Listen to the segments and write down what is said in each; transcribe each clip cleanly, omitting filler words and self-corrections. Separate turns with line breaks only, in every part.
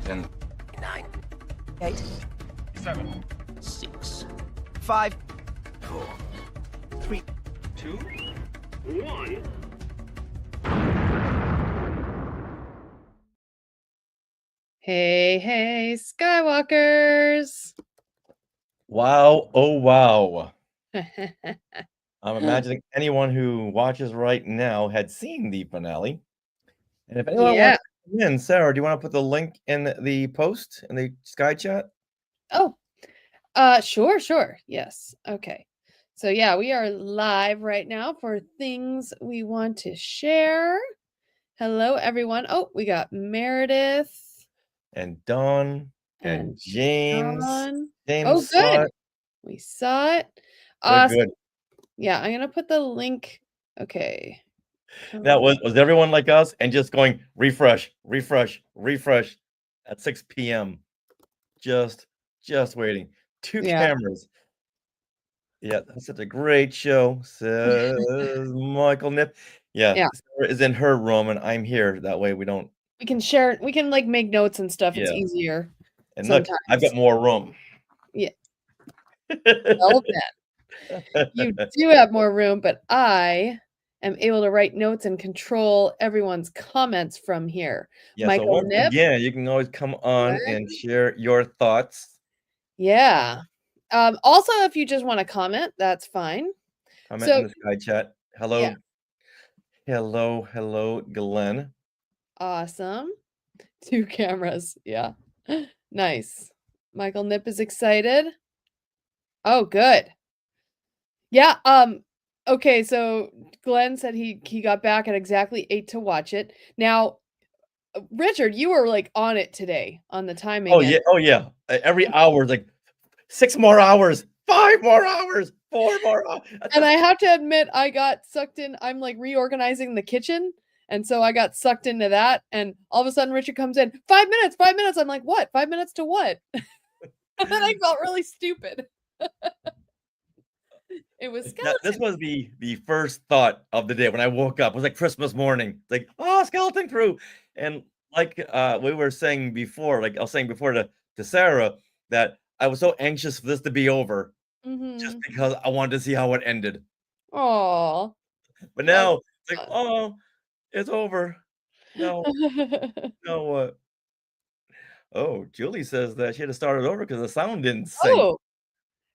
10,
9, 8,
7,
6, 5,
4,
3,
2, 1.
Hey, Skywalkers.
Wow, oh wow. I'm imagining anyone who watches right now had seen the finale. And if anyone
Yeah.
wants to come in, Sarah, do you want to put the link in the post in the Sky chat?
Oh, sure. Yes. Okay. So yeah, we are live right now for things we want to share. Hello, everyone. Oh, we got Meredith
And Dawn and
and
James.
John.
James
Oh,
saw
good.
it.
We saw it.
They're good.
Yeah, I'm gonna put the link. Okay.
Now, was everyone like us and just going refresh at 6 p.m. Just waiting. Two
Yeah.
cameras. Yeah, that's such a great show, says Michael Nip. Yeah,
Yeah.
Sarah is in her room and I'm here. That way we don't.
We can share. We can like make notes and stuff. It's
Yeah.
easier.
And look, I've got
sometimes.
more room.
Yeah. Well then, you do have more room, but I am able to write notes and control everyone's comments from here.
Yeah, so
Michael
once
Nip.
again, you can always come on and share your thoughts.
Yeah. Also, if you just want to comment, that's fine.
Comment in the Sky chat. Hello.
Yeah.
Hello, Glenn.
Awesome. 2 cameras. Yeah. Nice. Michael Nip is excited. Oh, good. Yeah, okay, so Glenn said he got back at exactly 8 to watch it. Now, Richard, you were, like, on it today on the timing
Oh,
and
yeah. Oh, yeah. Every hour is like 6 more hours, 5 more hours, 4 more hours.
and I have to admit, I got sucked in. I'm, like, reorganizing the kitchen, and so I got sucked into that, and all of a sudden, Richard comes in, 5 minutes, 5 minutes. I'm like, "What? 5 minutes to what?" And then I felt really stupid. It was skeleton.
This was the first thought of the day when I woke up. It was like Christmas morning. It's like, oh, Skeleton Crew. And like we were saying before, like I was saying before to Sarah, that I was so anxious for this to be over just because I wanted to see how it ended.
Aw.
But now it's like, oh, it's over. No, no, what? Oh, Julie says that she had to start it over because the sound didn't sync.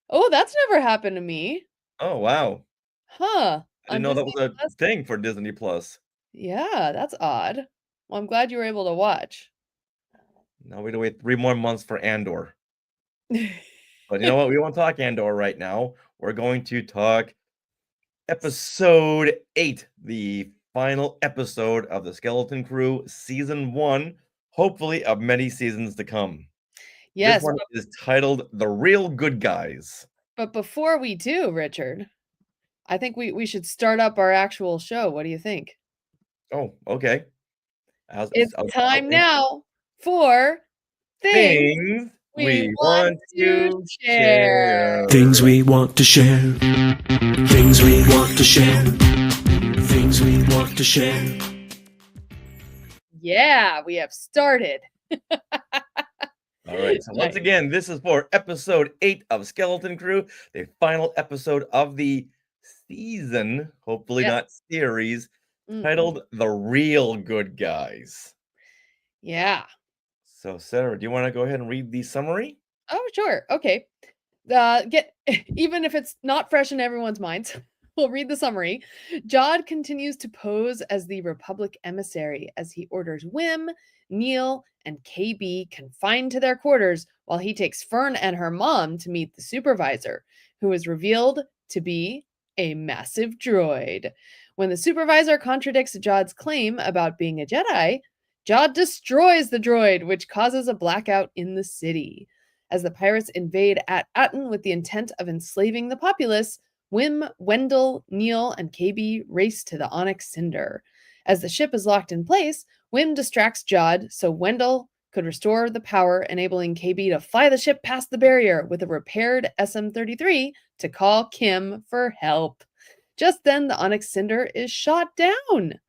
Oh, that's never happened to me.
Oh, wow.
Huh.
I didn't know that was a thing for Disney Plus.
Yeah, that's odd. Well, I'm glad you were able to watch.
Now we have to wait 3 more months for Andor. But you know what? We won't talk Andor right now. We're going to talk episode 8, the final episode of the Skeleton Crew season 1, hopefully of many seasons to come.
Yes.
This one is titled The Real Good Guys.
But before we do, Richard, I think we should start up our actual show. What do you think?
Oh, okay.
It's time now for
things we want to share.
Things we want to share. Things we want to share. Things we want to share.
Yeah, we have started.
All right, so once again, this is for episode 8 of Skeleton Crew, the final episode of the season, hopefully not series, titled The Real Good Guys.
Yeah.
So, Sarah, do you want to go ahead and read the summary?
Oh, sure. Okay. Even if it's not fresh in everyone's minds, we'll read the summary. Jod continues to pose as the Republic emissary as he orders Wim, Neil, and KB confined to their quarters while he takes Fern and her mom to meet the supervisor, who is revealed to be a massive droid. When the supervisor contradicts Jod's claim about being a Jedi, Jod destroys the droid, which causes a blackout in the city. As the pirates invade Atten with the intent of enslaving the populace, Wim, Wendell, Neil, and KB race to the Onyx Cinder. As the ship is locked in place, Wim distracts Jod so Wendell could restore the power, enabling KB to fly the ship past the barrier with a repaired SM-33 to call Kim for help. Just then, the Onyx Cinder is shot down.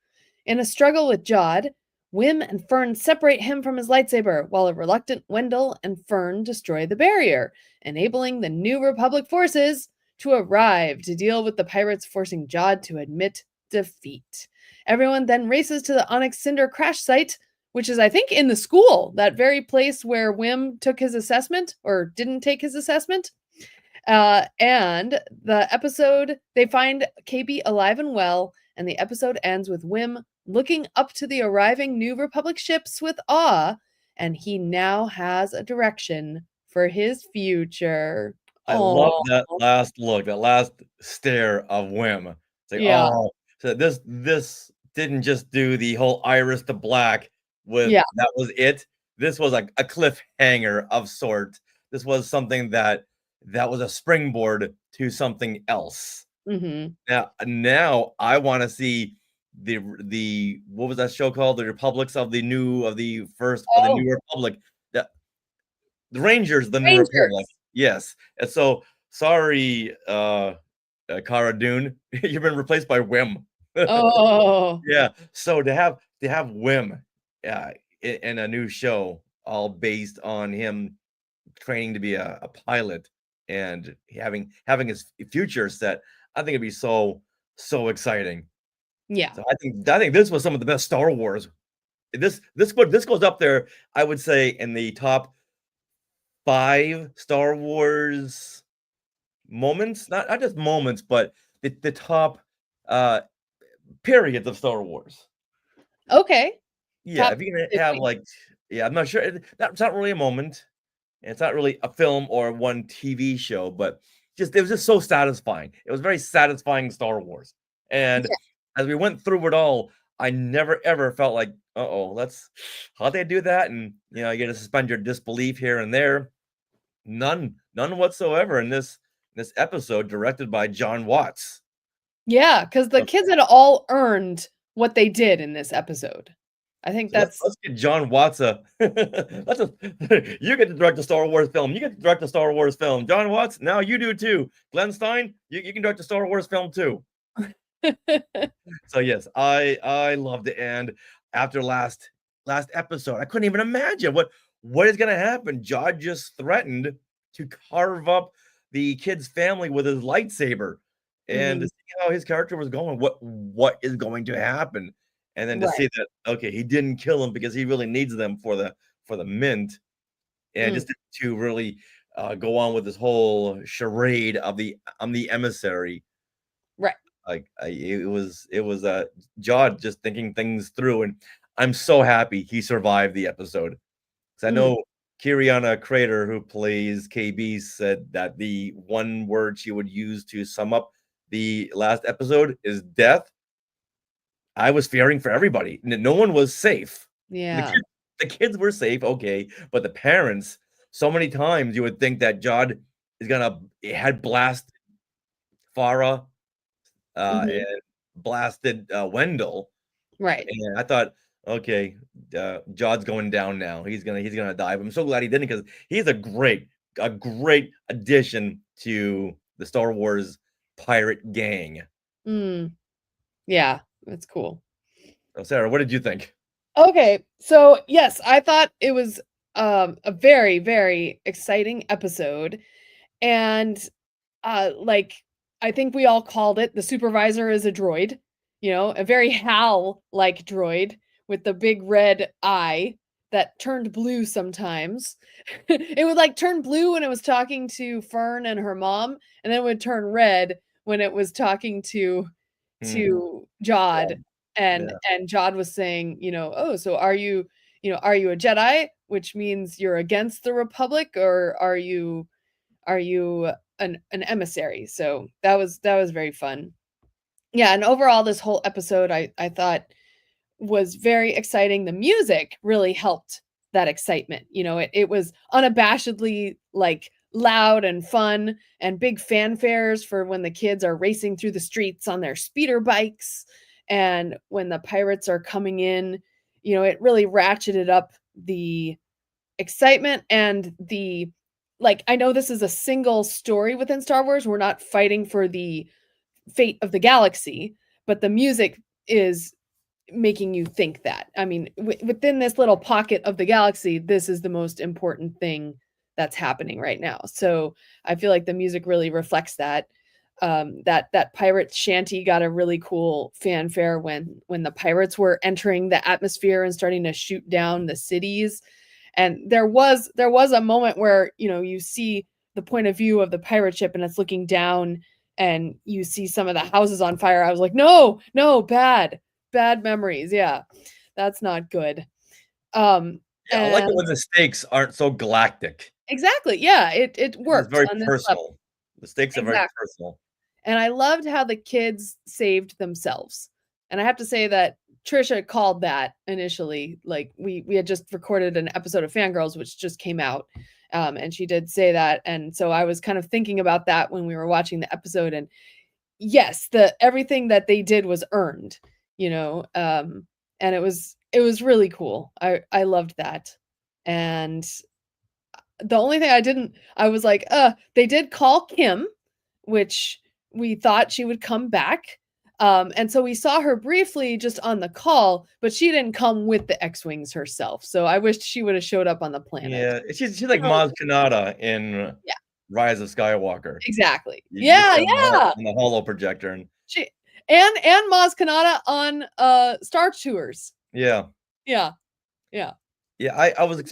In a struggle with Jod, Wim and Fern separate him from his lightsaber, while a reluctant Wendell and Fern destroy the barrier, enabling the New Republic forces to arrive to deal with the pirates, forcing Jod to admit defeat. Everyone then races to the Onyx Cinder crash site, which is, I think, in the school, that very place where Wim took his assessment or didn't take his assessment. And the episode, they find KB alive and well, and the episode ends with Wim looking up to the arriving New Republic ships with awe, and he now has a direction for his future.
I love
Aw.
that last look, that last stare of Wim. It's like,
Yeah.
oh, so this didn't just do the whole iris to black with
Yeah.
that was it. This was like a cliffhanger of sort. This was something that was a springboard to something else.
Mhm.
Now I want to see the what was that show called? The Republics of the New of the First of the
Oh.
New Republic. The Rangers, the New
Rangers.
Republic. Yes. And so sorry, Cara Dune, you've been replaced by Wim.
Oh.
Yeah. So to have Wim in a new show, all based on him training to be a pilot and having his future set, I think it'd be so exciting.
Yeah.
So I think this was some of the best Star Wars. This goes up there, I would say, in the top 5 Star Wars moments, not just moments, but the top periods of Star Wars.
Okay.
Yeah,
Top
if you're gonna have
50.
like, yeah, I'm not sure. That's not really a moment. And it's not really a film or one TV show, but it was just so satisfying. It was very satisfying Star Wars. And as we went through it all, I never ever felt like, how'd they do that? And you get to suspend your disbelief here and there. None whatsoever in this episode, directed by John Watts.
Yeah, because the kids had all earned what they did in this episode. I think
So
that's
let's get John Watts you get to direct a Star Wars film. You get to direct a Star Wars film. John Watts, now you do too. Glenn Stein, you can direct a Star Wars film too. So yes, I loved it. And after last episode, I couldn't even imagine what is gonna happen. Jod just threatened to carve up the kid's family with his lightsaber. And to see how his character was going, what is going to happen? And then to
Right.
see that, okay, he didn't kill him because he really needs them for the mint, and just to really go on with this whole charade of I'm the emissary.
Right.
Like it was Jod just thinking things through, and I'm so happy he survived the episode. Because I know Kiriana Crater, who plays KB, said that the one word she would use to sum up the last episode is death. I was fearing for everybody. No one was safe.
Yeah.
The kids were safe, okay, but the parents, so many times you would think that Jod had blasted Farah and blasted Wendell.
Right.
And I thought, okay, Jod's going down now. He's gonna die. But I'm so glad he didn't, because he's a great addition to the Star Wars pirate gang.
Yeah, that's cool.
So Sarah, what did you think?
Okay, so yes, I thought it was a very, very exciting episode. And I think we all called it, the supervisor is a droid, a very HAL-like droid with the big red eye that turned blue sometimes. It would turn blue when it was talking to Fern and her mom, and then it would turn red when it was talking to Jod. And Jod was saying, oh, so are you a Jedi, which means you're against the Republic, or are you an emissary? So that was very fun. Yeah, and overall this whole episode I thought was very exciting. The music really helped that excitement. It was unabashedly loud and fun, and big fanfares for when the kids are racing through the streets on their speeder bikes, and when the pirates are coming in. It really ratcheted up the excitement and the I know this is a single story within Star Wars. We're not fighting for the fate of the galaxy, but the music is making you think that. I mean, within this little pocket of the galaxy, this is the most important thing that's happening right now. So I feel like the music really reflects that. That pirate shanty got a really cool fanfare when the pirates were entering the atmosphere and starting to shoot down the cities. And there was a moment where, you know, you see the point of view of the pirate ship and it's looking down and you see some of the houses on fire. I was like, no, bad memories. Yeah, that's not good.
Yeah, I like it when the stakes aren't so galactic.
Exactly. Yeah, it works.
It's very
on this
personal.
level.
The stakes are very personal.
And I loved how the kids saved themselves. And I have to say that Trisha called that initially. Like we had just recorded an episode of Fangirls, which just came out. And she did say that. And so I was kind of thinking about that when we were watching the episode. And yes, everything that they did was earned, you know. And it was really cool. I loved that. And the only thing I was like, they did call Kim, which we thought she would come back. And so we saw her briefly just on the call, but she didn't come with the X-Wings herself. So I wished she would have showed up on the planet.
Yeah, she's like Maz Kanata in Rise of Skywalker.
Exactly.
You on the holo projector. And
she and Maz Kanata on Star Tours.
Yeah.
Yeah.
I was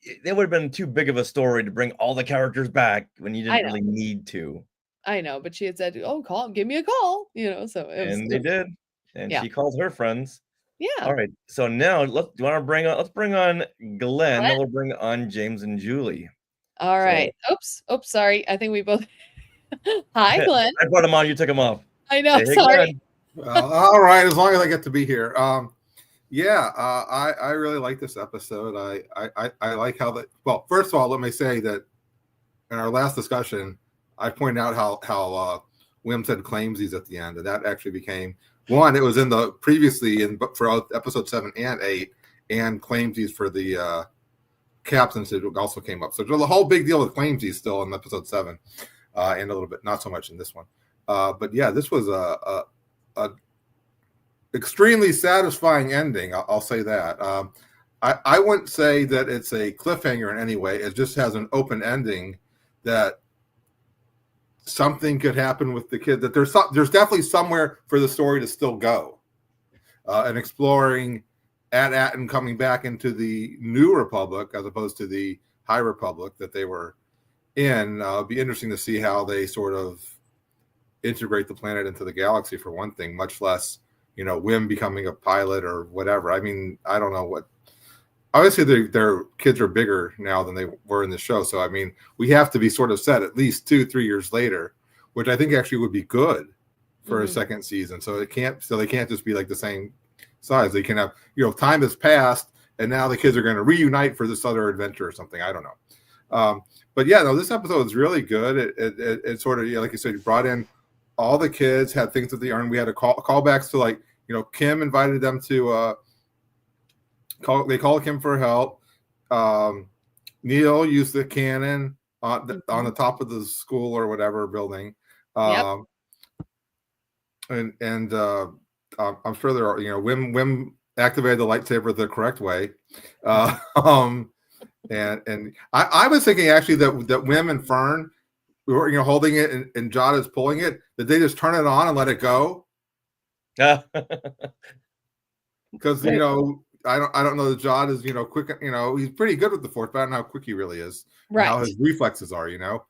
it would have been too big of a story to bring all the characters back when you didn't really need to.
I know, but she had said, "Oh, give me a call," you know. So
they did, and she called her friends.
Yeah.
All right. So now let's bring on Glenn. Then we'll bring on James and Julie.
All right. Oops. Sorry. I think we both. Hi, Glenn.
I brought him on. You took him off.
I know. Hey, sorry.
All right. As long as I get to be here. I really like this episode. I like how that. Well, first of all, let me say that in our last discussion, I pointed out how Wim said claimsies at the end, and that actually became one. It was in the previously for episode 7 and 8, and claimsies for the captains also came up. So there's a whole big deal with claimsies still in episode 7, and a little bit not so much in this one. But yeah, this was a extremely satisfying ending. I'll say that. I wouldn't say that it's a cliffhanger in any way. It just has an open ending that something could happen with the kid, that there's definitely somewhere for the story to still go, and exploring at and coming back into the New Republic as opposed to the High Republic that they were in. It'd be interesting to see how they sort of integrate the planet into the galaxy, for one thing, much less, you know, Wim becoming a pilot or whatever. I mean, I don't know what. Obviously, their kids are bigger now than they were in the show. So, I mean, we have to be sort of set at least 2-3 years later, which I think actually would be good for a second season. So they can't just be like the same size. They can have, you know, time has passed and now the kids are going to reunite for this other adventure or something. I don't know. But yeah, no, this episode is really good. It sort of, yeah, like you said, you brought in all the kids, had things that they earned. We had callbacks to, like, you know, Kim invited them to, they called Kim for help. Neil used the cannon on the top of the school or whatever building. And I'm sure there are, you know, Wim activated the lightsaber the correct way. And I was thinking actually that Wim and Fern were, you know, holding it and Jod is pulling it, that they just turn it on and let it go. Yeah. Because, you know, I don't know that Jod is, you know, quick, you know, he's pretty good with the Force, but I don't know how quick he really is. Right. How his reflexes are, you know.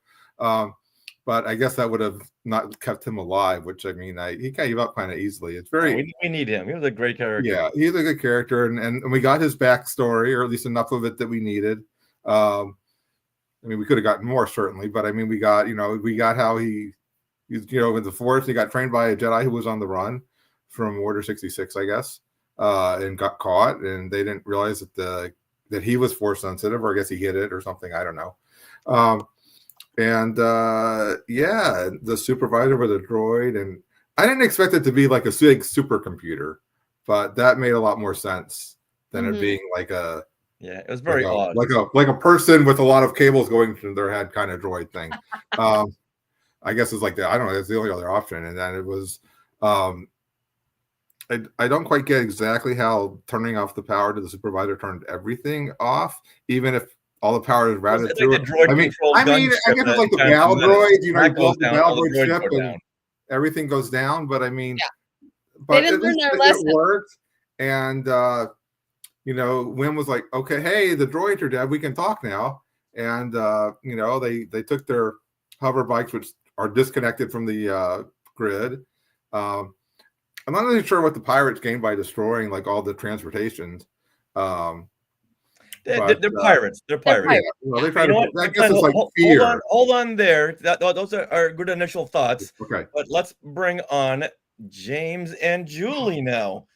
But I guess that would have not kept him alive, which, I mean, he gave up kind of easily. It's very
we need him. He was a great character.
Yeah, he's a good character, and we got his backstory, or at least enough of it that we needed. I mean, we could have gotten more, certainly, but I mean, we got how he's, you know, in the Force, he got trained by a Jedi who was on the run from Order 66, I guess. And got caught, and they didn't realize that he was Force sensitive, or I guess he hid it or something. I don't know. The supervisor was a droid, and I didn't expect it to be like a big supercomputer, but that made a lot more sense than it being like a.
Yeah, it was very odd.
Like a person with a lot of cables going through their head kind of droid thing. I guess it's like that. I don't know. That's the only other option, and then it was. I don't quite get exactly how turning off the power to the supervisor turned everything off, even if all the power is routed
It's
through
like
it.
the droid
I mean,
controlled
I guess
gunship
it's like the
that
battle
Phantom Menace.
droid. You know, you
That
blow
goes
up the
down,
battle
all the
droid
droids
ship
go
and
down.
everything goes down. But I mean,
Yeah.
but
didn't
at
learn
least
their
it
lesson.
worked. And you know, Wim was like, okay, hey, the droids are dead. We can talk now. And you know, they took their hover bikes, which are disconnected from the grid. I'm not really sure what the pirates gained by destroying like all the transportations.
They're
But,
pirates. They're pirates.
pirates.
well, they try
You know
to.
what?
I guess it's like
hold
fear.
on, hold on there. Those are good initial thoughts.
Okay.
But let's bring on James and Julie now.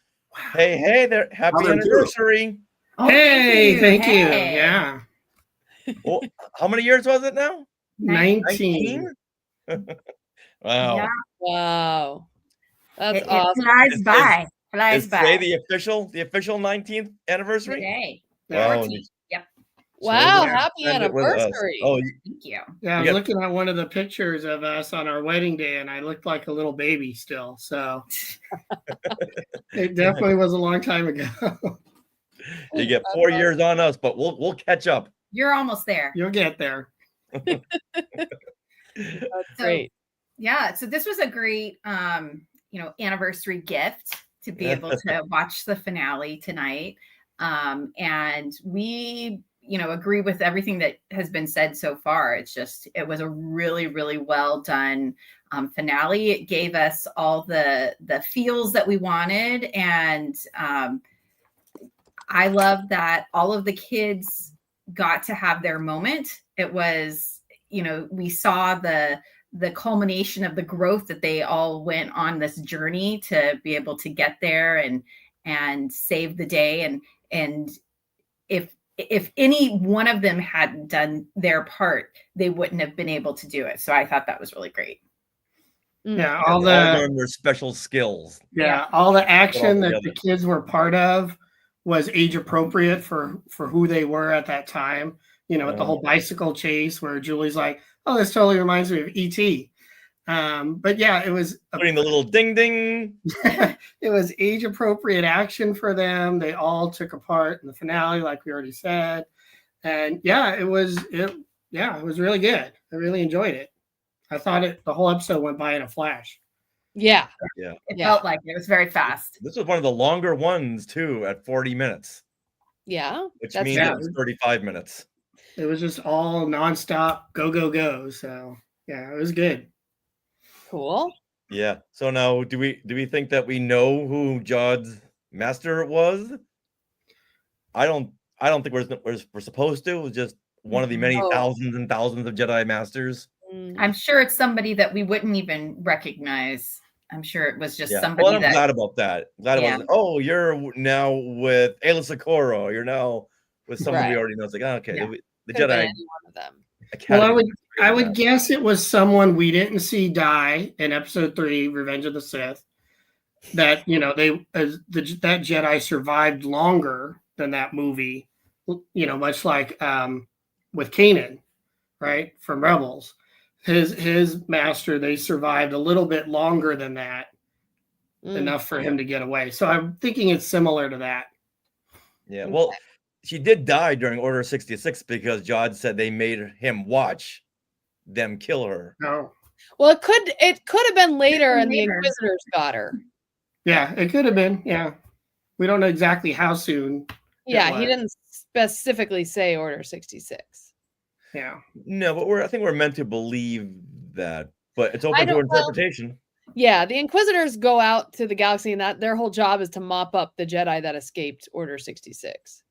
Hey there! Happy
How they're doing.
anniversary!
Oh,
Hey, thank you.
Hey.
Yeah.
Well, how many years was it now?
19.
19? Wow!
Yeah.
Wow. That's
It
awesome.
flies
Is-
by. Flies
Is
by.
today the official 19th anniversary?
Today.
Wow.
14th. Yep.
Wow,
yeah,
happy
spend it with us.
anniversary.
Oh,
Thank you.
Yeah, I was
Yeah.
looking at one of the pictures of us on our wedding day, and I looked like a little baby still. So it definitely was a long time ago.
you get 4 years on us, but we'll catch up.
You're almost there.
You'll get there.
That's
So-
great.
Yeah. So this was a great anniversary gift to be able to watch the finale tonight. And we, agree with everything that has been said so far. It was a really, really well done finale. It gave us all the feels that we wanted. And I love that all of the kids got to have their moment. It was, we saw the culmination of the growth that they all went on this journey to be able to get there and save the day. And if any one of them hadn't done their part, they wouldn't have been able to do it. So I thought that was really great.
Yeah,
All
all the
learn their special skills.
all the action that
together.
the kids were part of was age appropriate for who they were at that time. With the whole bicycle chase where Julie's like, "Oh, this totally reminds me of E.T." But yeah, it was
Putting the little ding ding.
it was age appropriate action for them. They all took a part in the finale, like we already said. And yeah, it was really good. I really enjoyed it. I thought the whole episode went by in a flash.
Yeah.
It
Yeah.
felt like it was very fast.
This was one of the longer ones too, at 40 minutes,
Yeah.
which
That's
means
true.
it was 35 minutes.
It was just all nonstop, go, go, go. So yeah, it was good.
cool.
Yeah. So now, do we think that we know who Jod's master was? I don't think we're supposed to. It was just one of the many
Oh.
thousands and thousands of Jedi masters.
Mm.
I'm sure it's somebody that we wouldn't even recognize. I'm sure it was just
Yeah.
somebody
Well, I'm
that
glad about that. Glad
Yeah.
about. Oh, you're now with Aayla Secura. You're now with someone we
Right.
already know. It's like, oh, okay,
Yeah.
the
Could've been
Jedi
any one of them.
Academy.
I would guess it was someone we didn't see die in episode 3, Revenge of the Sith. That that Jedi survived longer than that movie. Much like with Kanan, right, from Rebels. His master, they survived a little bit longer than that,
Mm.
enough for him to get away. So I'm thinking it's similar to that.
Yeah. Well, she did die during Order 66 because Jod said they made him watch them kill her.
No.
Well, it could have been later, and the
Later.
Inquisitors got her.
Yeah, it could have been. Yeah. We don't know exactly how soon.
Yeah, he
was.
didn't specifically say Order 66.
Yeah.
No, but I think we're meant to believe that, but it's open to
don't- well,
interpretation.
Yeah, the Inquisitors go out to the galaxy, and that their whole job is to mop up the Jedi that escaped Order 66.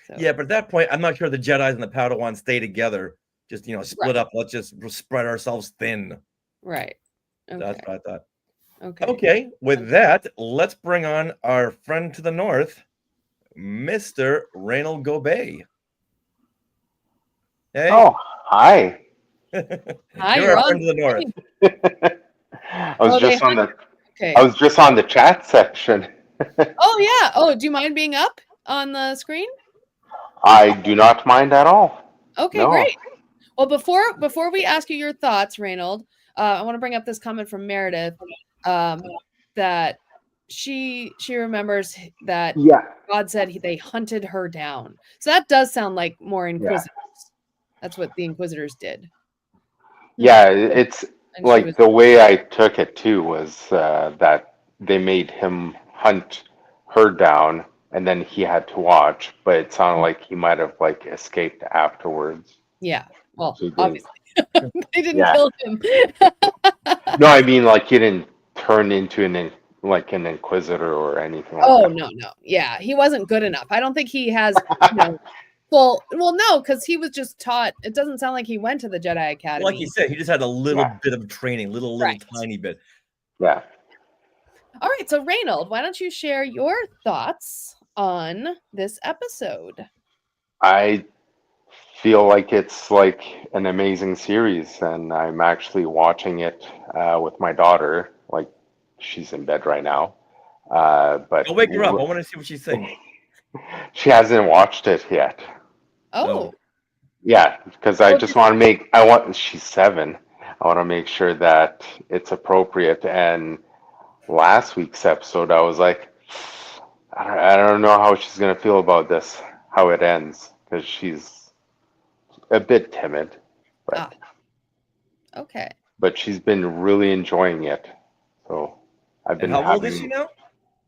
So,
Yeah, but at that point, I'm not sure the Jedi's and the Padawans stay together. Just split up. Let's just spread ourselves thin.
right.
That's
Okay.
what I thought.
Okay.
Okay, with that, let's bring on our friend to the north, Mr. Reynold Gobet. Hey.
Oh, hi.
Hi,
You're
you're
our
on
friend to the north.
I was
they
just on the
Okay.
I was just on the chat section.
Oh yeah. Oh, do you mind being up on the screen?
I do not mind at all.
Okay,
No.
great. Well, before we ask you your thoughts, Reynold, I want to bring up this comment from Meredith that she remembers that
Yeah.
God said they hunted her down. So that does sound like more Inquisitors. That's what the Inquisitors did.
Yeah, it's
And she
like
was
the way I took it too was that they made him hunt her down and then he had to watch, but it sounded like he might have like escaped afterwards.
yeah. Well,
She didn't.
obviously they didn't
Yeah.
kill him.
No, I mean like he didn't turn into an inquisitor or anything like
Oh
that.
no. Yeah, he wasn't good enough. I don't think he has, well, no, because he was just taught. It doesn't sound like he went to the Jedi Academy.
Like you said, he just had a little
Yeah.
bit of training, little
Right.
tiny bit.
Yeah.
All right, so Reynold, why don't you share your thoughts on this episode?
I feel like it's like an amazing series, and I'm actually watching it with my daughter. Like she's in bed right now, but
I'll wake her up. I want to see what she's saying.
she hasn't watched it yet.
Oh,
Yeah, because I
Well,
just want to she's 7. I want to make sure that it's appropriate. And last week's episode, I was like, I don't know how she's going to feel about this, how it ends, because she's a bit timid, but
okay.
but she's been really enjoying it. So I've been
And how old is
having.
she now?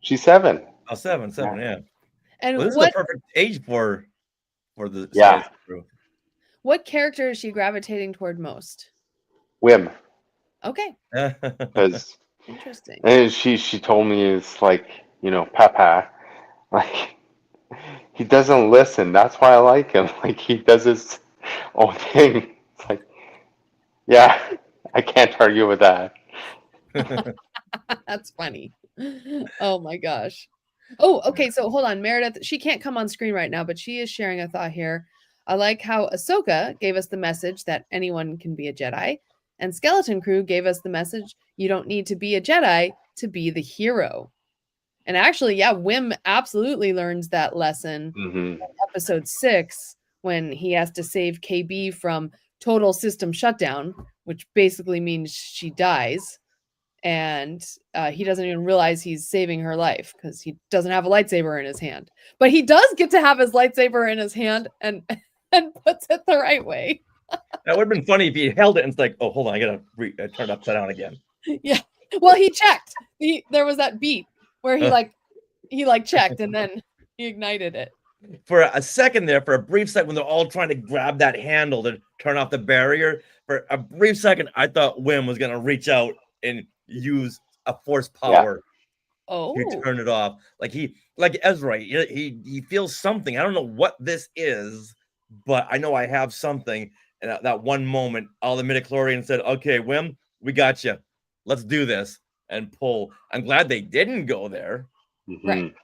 She's 7.
Oh, seven, yeah.
And
Well, this is
what
the perfect age for the
Yeah.
series crew.
what character is she gravitating toward most?
Whim,
Okay,
because
interesting.
and she told me it's like, Papa, like he doesn't listen. That's why I like him. Like he does his own thing. It's like, yeah, I can't argue with that.
That's funny. Oh my gosh. Oh, okay. So hold on, Meredith. She can't come on screen right now, but she is sharing a thought here. I like how Ahsoka gave us the message that anyone can be a Jedi, and Skeleton Crew gave us the message you don't need to be a Jedi to be the hero. And actually, yeah, Wim absolutely learns that lesson
Hmm.
in episode 6 when he has to save KB from total system shutdown, which basically means she dies. And he doesn't even realize he's saving her life because he doesn't have a lightsaber in his hand. But he does get to have his lightsaber in his hand and puts it the right way.
That would have been funny if he held it and it's like, oh, hold on, I gotta turn it upside down again.
Yeah. Well, he checked. There was that beat where he checked and then he ignited it.
For a second there, for a brief second, when they're all trying to grab that handle to turn off the barrier, for a brief second, I thought Wim was gonna reach out and use a force power
Oh,
to turn it off. Like Ezra, he feels something. I don't know what this is, but I know I have something. And at that one moment, all the midichlorians said, "Okay, Wim, we got you. Let's do this." And pull. I'm glad they didn't go there.
right.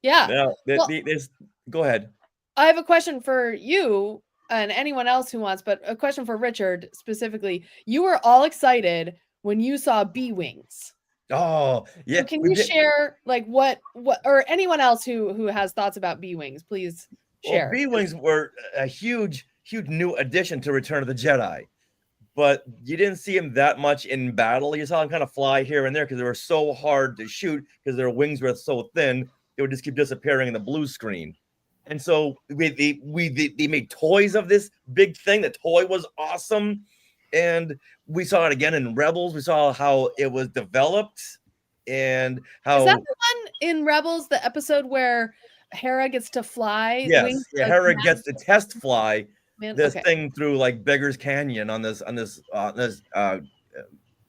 Yeah.
No,
Well-
go ahead.
I have a question for you and anyone else who wants, but a question for Richard specifically. You were all excited when you saw B-Wings.
Oh, yeah.
So can
we
you
did-
share like what or anyone else who has thoughts about B-Wings, please share.
Well, B-Wings were a huge new addition to Return of the Jedi, but you didn't see him that much in battle. You saw him kind of fly here and there because they were so hard to shoot because their wings were so thin, they would just keep disappearing in the blue screen. And so they made toys of this big thing. The toy was awesome. And we saw it again in Rebels. We saw how it was developed and how
Is that the one in Rebels, the episode where Hera gets to fly?
yes,
wings
yeah,
like
Hera
that?
gets to test fly
Man,
this
okay,
thing through like Beggar's Canyon on this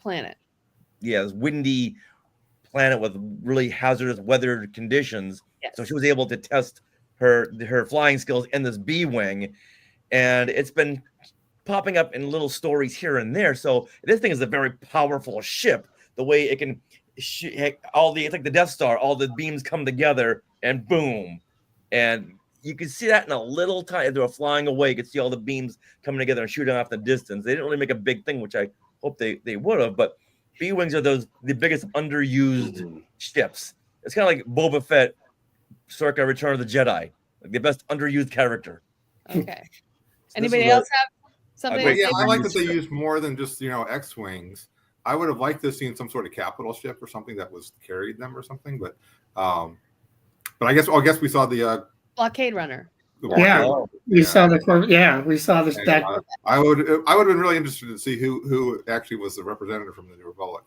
planet.
this windy planet with really hazardous weather conditions.
Yes.
So she was able to test her flying skills in this B-wing, and it's been popping up in little stories here and there. So this thing is a very powerful ship. The way it can it's like the Death Star, all the beams come together and boom. And you can see that in a little time. As they were flying away, you could see all the beams coming together and shooting off the distance. They didn't really make a big thing, which I hope they would have, but B-Wings are the biggest underused ships. It's kind of like Boba Fett circa Return of the Jedi, like the best underused character.
Okay.
So
Anybody
this is
else have something?
great-
to
Yeah,
say?
I like that they use more than just X-wings. I would have liked to have seen some sort of capital ship or something that was carried them or something, but I guess we saw the
Blockade runner.
Yeah,
Oh,
we saw the we saw this.
And,
That
I would have been really interested to see who actually was the representative from the New Republic,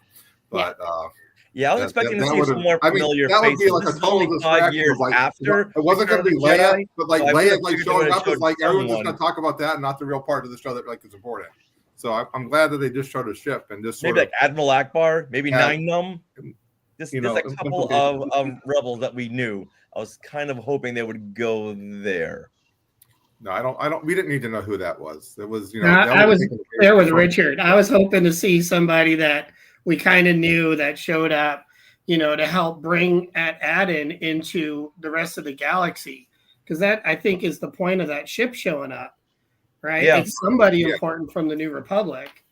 but
yeah, I was expecting to see
would've-
some more
I mean,
familiar
that would
faces.
be like
This
a
is only
total
5
distraction
years
of, like,
after.
it wasn't going to be
Return of the
Leia,
Jedi,
but like
so I
Leia
would've
like
figured
showing
they
up is
showed
like everyone's just
someone.
going to talk about that and not the real part of the show that like is important. So I'm glad that they just showed a ship and just sort
Maybe
of
like Admiral Akbar, maybe
Yeah.
Nine Num. Just
You know,
a couple of rebels that we knew. I was kind of hoping they would go there.
no, I don't. We didn't need to know who that was. It was that
I
would've
was
taken the
there
page
with
from-
Richard. I was hoping to see somebody that we kind of knew that showed up, to help bring Addin into the rest of the galaxy, because that I think is the point of that ship showing up, right?
Yeah.
It's somebody
Yeah.
important from the New Republic.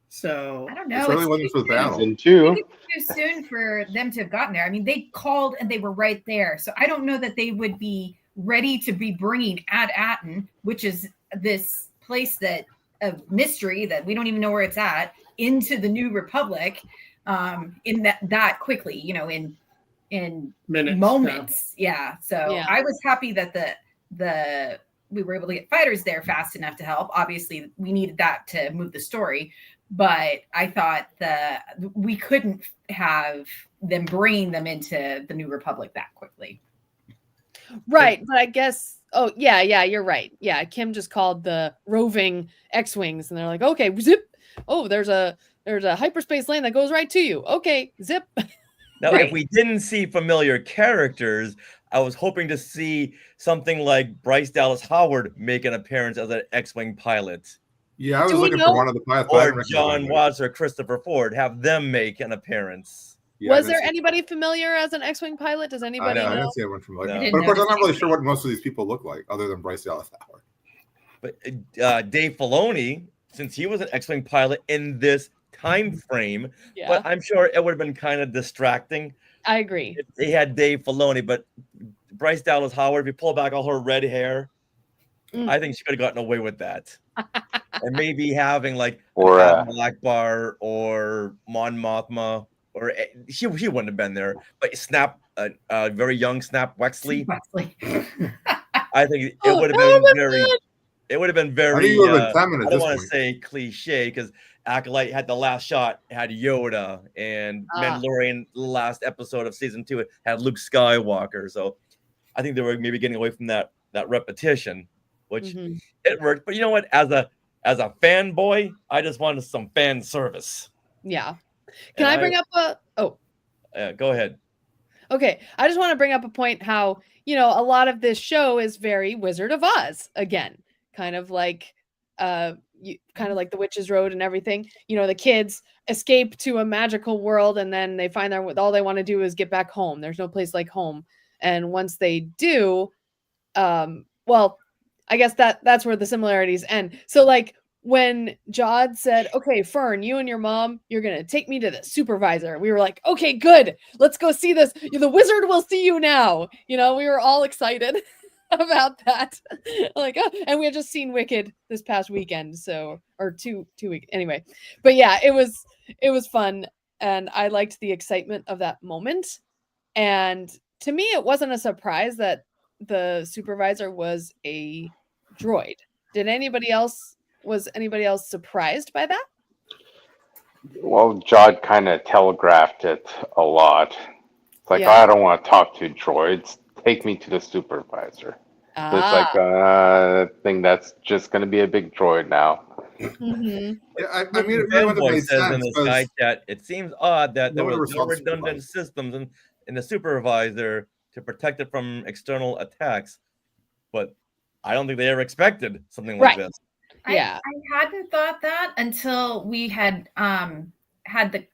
So
I don't
It
know.
certainly
It's
wasn't for the
too
battle.
Season
soon.
2.
It's too soon for them to have gotten there. I mean, they called and they were right there. So I don't know that they would be ready to be bringing Atten, which is this place that of mystery that we don't even know where it's at, into the New Republic in that quickly, in
minutes.
moments. Yeah. So
Yeah.
I was happy that the we were able to get fighters there fast enough to help. Obviously, we needed that to move the story, but I thought we couldn't have them bringing them into the New Republic that quickly.
Right, but I guess. Oh yeah, you're right. Yeah, Kim just called the roving X-wings, and they're like, okay, zip. Oh, there's a hyperspace lane that goes right to you. Okay, zip.
Now,
Right.
if we didn't see familiar characters, I was hoping to see something like Bryce Dallas Howard make an appearance as an X-wing pilot,
Yeah, I was
Do we
looking
know-
for one of the pilots. but I
or
didn't recognize
John
anybody.
Watts or Christopher Ford. Have them make an appearance.
Yeah, I
Was
didn't
there
see-
anybody familiar as an X-wing pilot? Does
I
anybody
know, I
know?
didn't see anyone from like,
No.
but of course, I'm not really
Notice
sure what most of these people look like, other than Bryce Dallas Howard.
But Dave Filoni, since he was an X-wing pilot in this time frame,
Yeah,
but I'm sure it would have been kind of distracting
I agree.
if they had Dave Filoni. But Bryce Dallas Howard, if you pull back all her red hair,
Mm.
I think she could have gotten away with that. And maybe having like
Or
Admiral Akbar or Mon Mothma, or she wouldn't have been there. But Snap, very young Snap Wexley,
Wesley.
I think it
Oh,
would have
that
been
would've
very. It would have been
I
very.
think you would have been feminine
I
at
don't
this
want to
point.
say cliche because Acolyte had the last shot, had Yoda, and
Ah.
Mandalorian last episode of season 2 had Luke Skywalker. So I think they were maybe getting away from that repetition, which
Mhm.
it worked. But you know what? As a fanboy, I just wanted some fan service.
Yeah. Can
And
I bring up a? Oh,
Go ahead.
okay. I just want to bring up a point. How a lot of this show is very Wizard of Oz again, kind of like kind of like the Witch's Road and everything. The kids escape to a magical world, and then they find all they want to do is get back home. There's no place like home, and once they do, well, I guess that's where the similarities end. So like when Jod said, okay, Fern, you and your mom, you're going to take me to the supervisor. We were like, okay, good. Let's go see this. The wizard will see you now. We were all excited about that. Like, oh, and we had just seen Wicked this past weekend. So, or two weeks anyway, but yeah, it was fun. And I liked the excitement of that moment. And to me, it wasn't a surprise that the supervisor was a droid. Was anybody else surprised by that?
Well, Jod kind of telegraphed it a lot. It's like,
Yeah.
I don't want to talk to droids. Take me to the supervisor. So it's like a thing that's just going to be a big droid now.
Mhm.
Yeah, I mean, it really would have
Fanboy
made
says in
sense
this
'cause-
guide chat, it seems odd that there
No one
was no
responds to
redundant systems in the supervisor to protect it from external attacks. But I don't think they ever expected something like
Right.
this.
Yeah.
I hadn't thought that until we had had the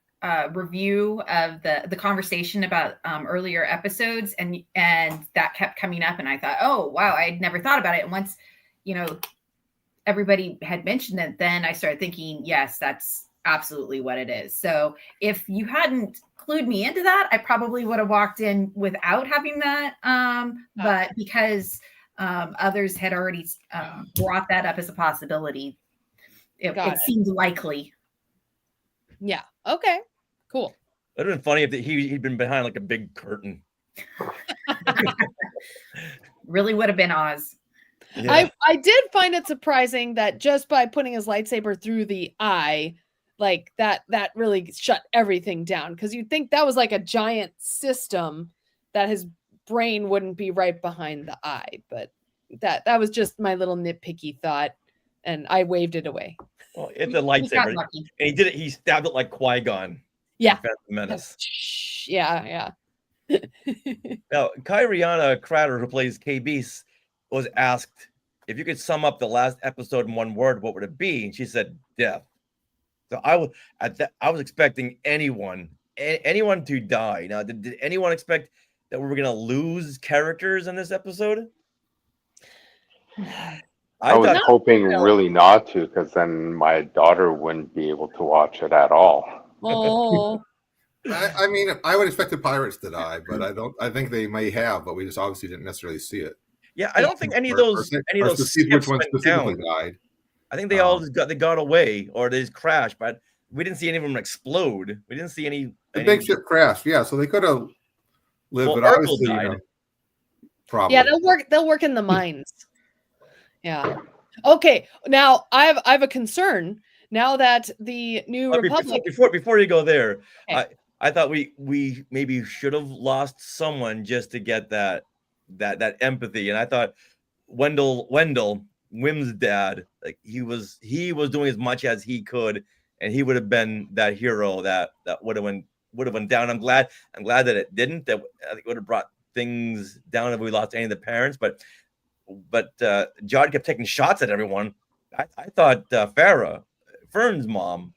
review of the conversation about earlier episodes, and that kept coming up, and I thought, oh wow, I'd never thought about it. And once everybody had mentioned it, then I started thinking, yes, that's absolutely what it is. So if you hadn't clued me into that, I probably would have walked in without having that. But because others had already brought that up as a possibility,
Got
it
it.
seemed likely.
Yeah. Okay, cool.
It'd have been funny if he'd been behind like a big curtain.
Really would have been Oz.
Yeah.
I did find it surprising that just by putting his lightsaber through the eye, like that really shut everything down, because you'd think that was like a giant system that his brain wouldn't be right behind the eye, but that was just my little nitpicky thought, and I waved it away.
Well, it's a
He got
lightsaber, and
lucky.
he stabbed it like Qui-Gon.
Yeah.
in Phantom Menace.
Yeah.
Now, Kyriana Crater, who plays KB, was asked if you could sum up the last episode in one word, what would it be? And she said, death. So I was expecting anyone to die. Now, did anyone expect that we were going to lose characters in this episode?
I was
thought-
hoping really not to, because then my daughter wouldn't be able to watch it at all.
Oh,
I mean, I would expect the pirates to die, but I think they may have, but we just obviously didn't necessarily see it.
Yeah, I don't think any of
Or
those
see which
ships
one
went
specifically
down.
died.
I think they all they got away or they just crashed, but we didn't see any of them explode. We didn't see any.
The big ship crashed, yeah, so they could have lived,
Well,
but
Urkel
obviously,
died.
probably.
yeah, they'll work in the mines. Yeah. Okay. Now I have a concern. Now that the New Republic.
Before you go there,
Okay.
I thought we maybe should have lost someone just to get that empathy, and I thought Wendell, Wim's dad, like he was doing as much as he could, and he would have been that hero that would have went down. I'm glad that it didn't. That I think would have brought things down if we lost any of the parents, but Jod kept taking shots at everyone. I thought Fern's mom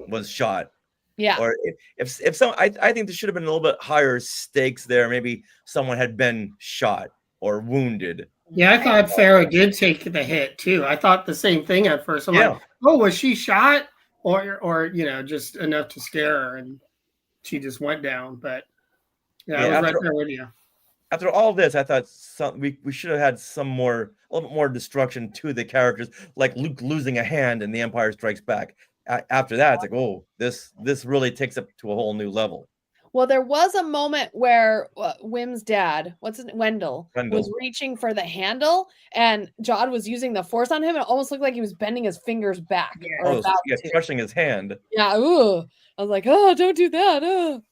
was shot.
Yeah.
Or if some, I think there should have been a little bit higher stakes there. Maybe someone had been shot or wounded.
Yeah, I thought Farah did take the hit too. I thought the same thing at first. I'm like, oh, was she shot? Or just enough to scare her and she just went down. But yeah, I was right there with you.
After all this, I thought we should have had a little bit more destruction to the characters, like Luke losing a hand in The Empire Strikes Back. After that, it's like, oh, this really takes it to a whole new level.
Well, there was a moment where Wim's dad, Wendell, was reaching for the handle, and Jod was using the force on him. It almost looked like he was bending his fingers back.
Crushing his hand.
Yeah, ooh. I was like, oh, don't do that.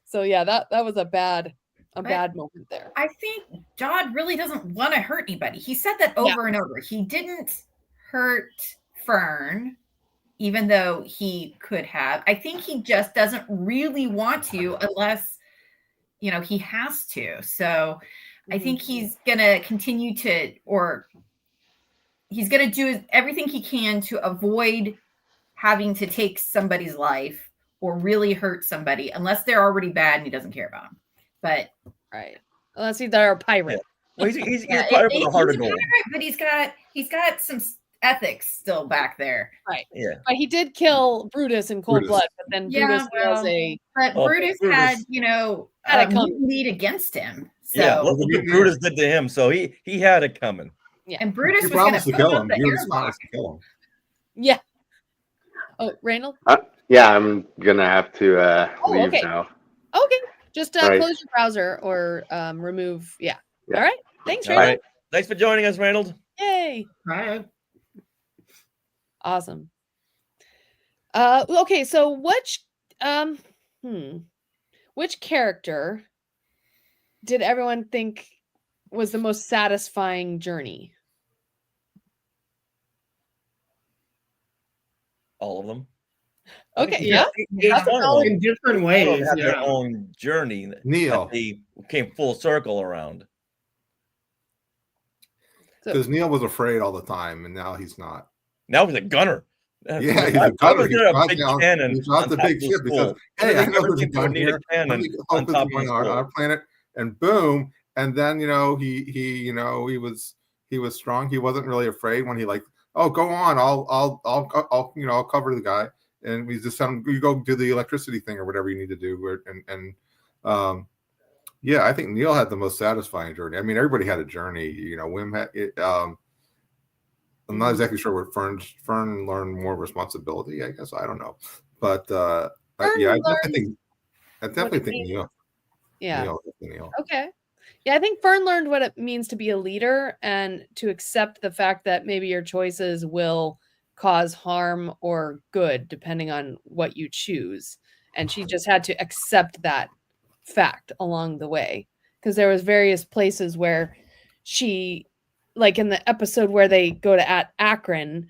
So yeah, that was a bad moment there.
I think Jod really doesn't want to hurt anybody. He said that over and over. He didn't hurt Fern, even though he could have. I think he just doesn't really want to unless, he has to. So I think he's going to continue he's going to do everything he can to avoid having to take somebody's life or really hurt somebody unless they're already bad and he doesn't care about them. But
right. Unless they're a pirate.
Well, he's a pirate with a heart of gold.
But he's got some ethics still back there.
Right.
Yeah.
But he did kill Brutus in cold blood, but then Brutus was a.
But Brutus had, lead against him. So
yeah, look what Brutus did to him. So he had it coming.
Yeah.
And Brutus
He
was going to
kill him.
the
He was
airlock.
promised to kill him.
Yeah. Oh, Reynold?
Yeah, I'm gonna have to leave now.
Okay. Just
Right.
close your browser or remove. Yeah.
Yeah.
All right. Thanks,
All
Reynold.
right. Thanks for joining us, Reynold.
Yay.
All right.
Awesome. Okay, so which character did everyone think was the most satisfying journey?
All of them.
Okay, yeah.
Each one of them
In different ways.
had their
Yeah.
own journey.
Neil.
That they came full circle around.
Because Neil was afraid all the time, and now he's not.
Now he's a gunner.
Yeah, he's
I
a gunner.
was
He
there a
shot
big
down-
cannon.
he shot the
on top
big
of the
ship because,
school.
hey, I know
Never
there's a
think
gun
need
here.
a cannon
Let me
on
focus
top of
on
the
our
school.
planet, and boom, and then he was strong. He wasn't really afraid when he oh, go on, I'll cover the guy, and we just you go do the electricity thing or whatever you need to do, yeah, I think Neil had the most satisfying journey. I mean, everybody had a journey. Wim had it. I'm not exactly sure what Fern learned more responsibility. I guess I don't know, but Yeah, I
Fern
definitely
learned
think
what it means.
Neil.
Yeah.
Neil.
Okay. Yeah, I think Fern learned what it means to be a leader and to accept the fact that maybe your choices will cause harm or good depending on what you choose. And she just had to accept that fact along the way because there was various places where she, like in the episode where they go to Akron,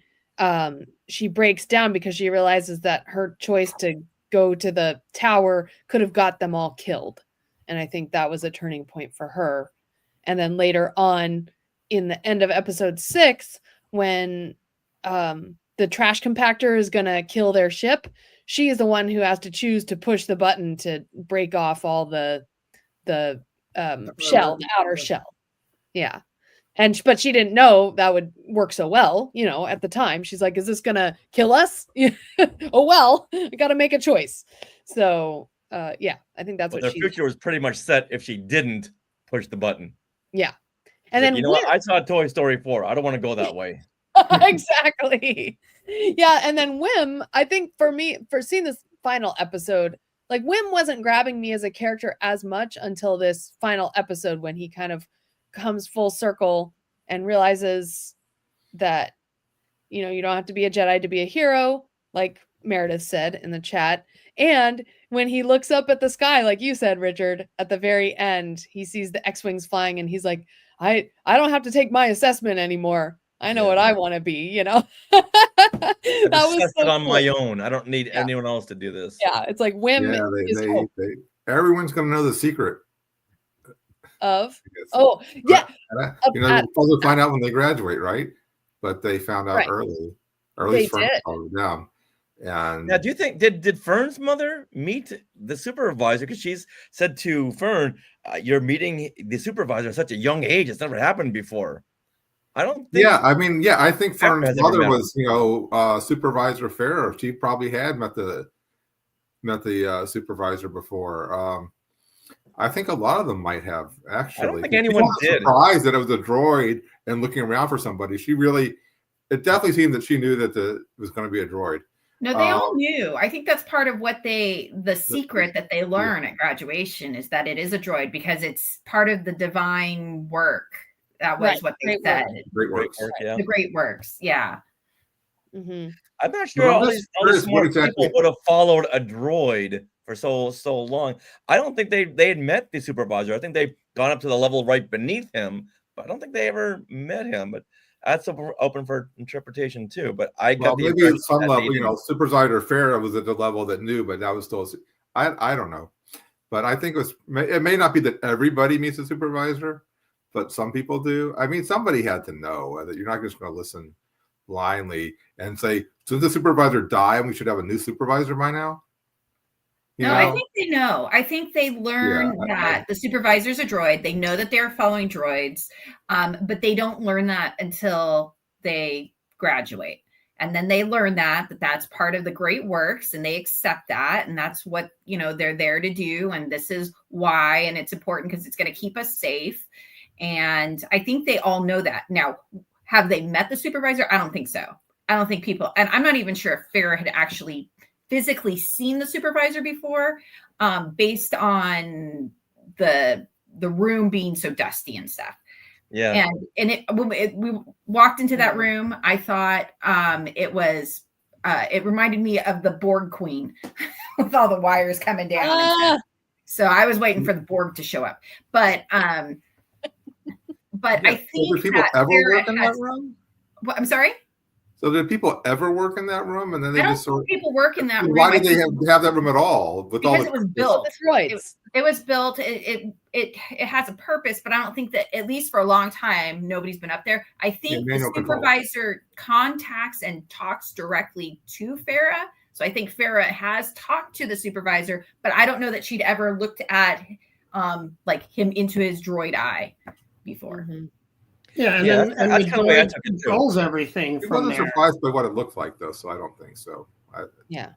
she breaks down because she realizes that her choice to go to the tower could have got them all killed. And I think that was a turning point for her. And then later on in the end of episode 6, when the trash compactor is going to kill their ship, she is the one who has to choose to push the button to break off all the shell, the outer shell. Yeah. But she didn't know that would work so well, at the time. She's like, is this going to kill us? Oh, well, I got to make a choice. So, yeah, I think that's
But
what
their future was pretty much set if she didn't push the button.
Yeah. And then,
what? I saw Toy Story 4. I don't want to go that way.
Exactly. Yeah. And then Wim, I think for me, for seeing this final episode, like Wim wasn't grabbing me as a character as much until this final episode when he kind of comes full circle and realizes that, you don't have to be a Jedi to be a hero, like Meredith said in the chat. And when he looks up at the sky, like you said, Richard, at the very end, he sees the X-Wings flying and he's like, I don't have to take my assessment anymore. I know what I want to be, That
was so on my own. I don't need anyone else to do this.
Yeah, it's like Wim.
Yeah, everyone's going to know the secret
of. Oh, yeah.
They'll find out when they graduate, right? But they found out early.
They did.
Yeah. And
now, do you think did Fern's mother meet the supervisor? Because she's said to Fern, "You're meeting the supervisor at such a young age. It's never happened before." I don't think.
Yeah, I think Fern's mother was, Supervisor Farrah. She probably had met the supervisor before. I think a lot of them might have actually.
I don't think anyone did.
Surprised that it was a droid and looking around for somebody. It definitely seemed that she knew that it was going to be a droid.
No, they all knew. I think that's part of what the secret that they learn at graduation is that it is a droid because it's part of the divine work. That was what they said.
Great works.
Yeah.
The great works. Yeah.
Mm-hmm.
I'm not sure all these smart people would have followed a droid for so long. I don't think they had met the supervisor. I think they've gone up to the level right beneath him, but I don't think they ever met him. But that's open for interpretation too. But
maybe at some level, Supervisor Farrah was at the level that knew, but that was still. I don't know, but I think it may not be that everybody meets a supervisor, but some people do. I mean, somebody had to know that you're not just going to listen blindly and say, "Since the supervisor died, we should have a new supervisor by now."
I think they know. I think they learn that the supervisor's a droid. They know that they're following droids, but they don't learn that until they graduate. And then they learn that that's part of the great works and they accept that. And that's what, they're there to do. And this is why, and it's important because it's going to keep us safe. And I think they all know that. Now, have they met the supervisor? I don't think so. I don't think people, and I'm not even sure if Farrah had actually physically seen the supervisor before, based on the room being so dusty and stuff.
Yeah.
And when we walked into that room, I thought it reminded me of the Borg Queen with all the wires coming down. So I was waiting for the Borg to show up. But I think
people ever work in that room?
I'm sorry?
So did people ever work in that room? And then they just
people work in that room.
Why did they have that room at all?
Because it was built.
It
was built. It has a purpose, but I don't think that, at least for a long time, nobody's been up there. I think the supervisor contacts and talks directly to Farrah. So I think Farrah has talked to the supervisor, but I don't know that she'd ever looked at like him into his droid eye before.
Mm-hmm.
Yeah, and then that's kind of way I took it controls everything.
It wasn't surprised by what it looked like, though, so I don't think so.
Yeah.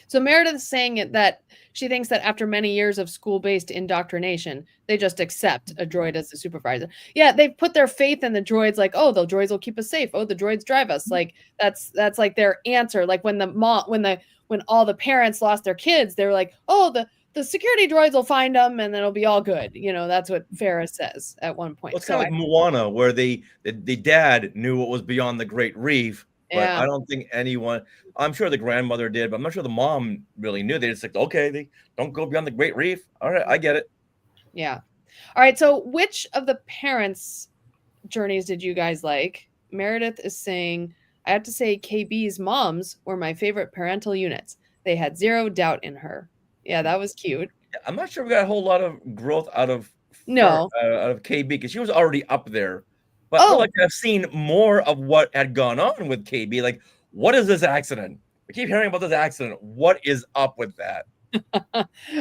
So Meredith is saying that she thinks that after many years of school-based indoctrination, they just accept a droid as the supervisor. Yeah, they've put their faith in the droids, like, oh, the droids will keep us safe. Oh, the droids drive us. Like that's like their answer. Like when when all the parents lost their kids, they were like, oh, the security droids will find them and then it'll be all good. That's what Farrah says at one point.
Well, it's kind of like Moana, where the dad knew what was beyond the Great Reef, but
Yeah.
I don't think anyone. I'm sure the grandmother did, but I'm not sure the mom really knew. They just like, okay, they don't go beyond the Great Reef. All right, I get it.
Yeah. All right. So which of the parents' journeys did you guys like? Meredith is saying, I have to say KB's moms were my favorite parental units. They had zero doubt in her. Yeah, that was cute.
I'm not sure we got a whole lot of growth out of
No.
out of KB because she was already up there. But I feel like I've seen more of what had gone on with KB. Like, what is this accident? We keep hearing about this accident. What is up with that?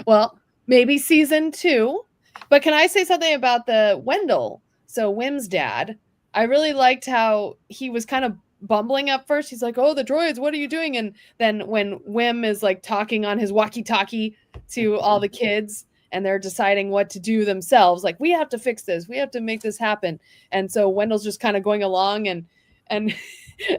Well, maybe season 2. But can I say something about the Wendell? So Wim's dad, I really liked how he was kind of bumbling up first. He's like, oh, the droids, what are you doing? And then when Wim is like talking on his walkie-talkie to all the kids and they're deciding what to do themselves, like, we have to fix this, we have to make this happen. And so Wendell's just kind of going along and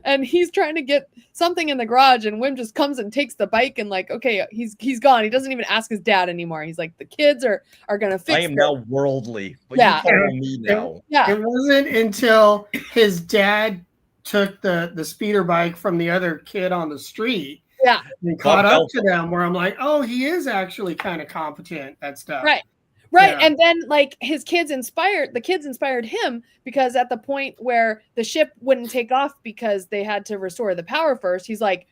and he's trying to get something in the garage, and Wim just comes and takes the bike and like, okay, he's gone. He doesn't even ask his dad anymore. He's like, the kids are gonna fix
I am
it.
now worldly, but
Yeah.
you follow me now.
Yeah.
It wasn't until his dad took the speeder bike from the other kid on the street
Yeah.
and caught up to them where I'm like, oh, he is actually kind of competent at stuff.
Right.
Yeah.
And then like the kids inspired him, because at the point where the ship wouldn't take off because they had to restore the power first, he's like,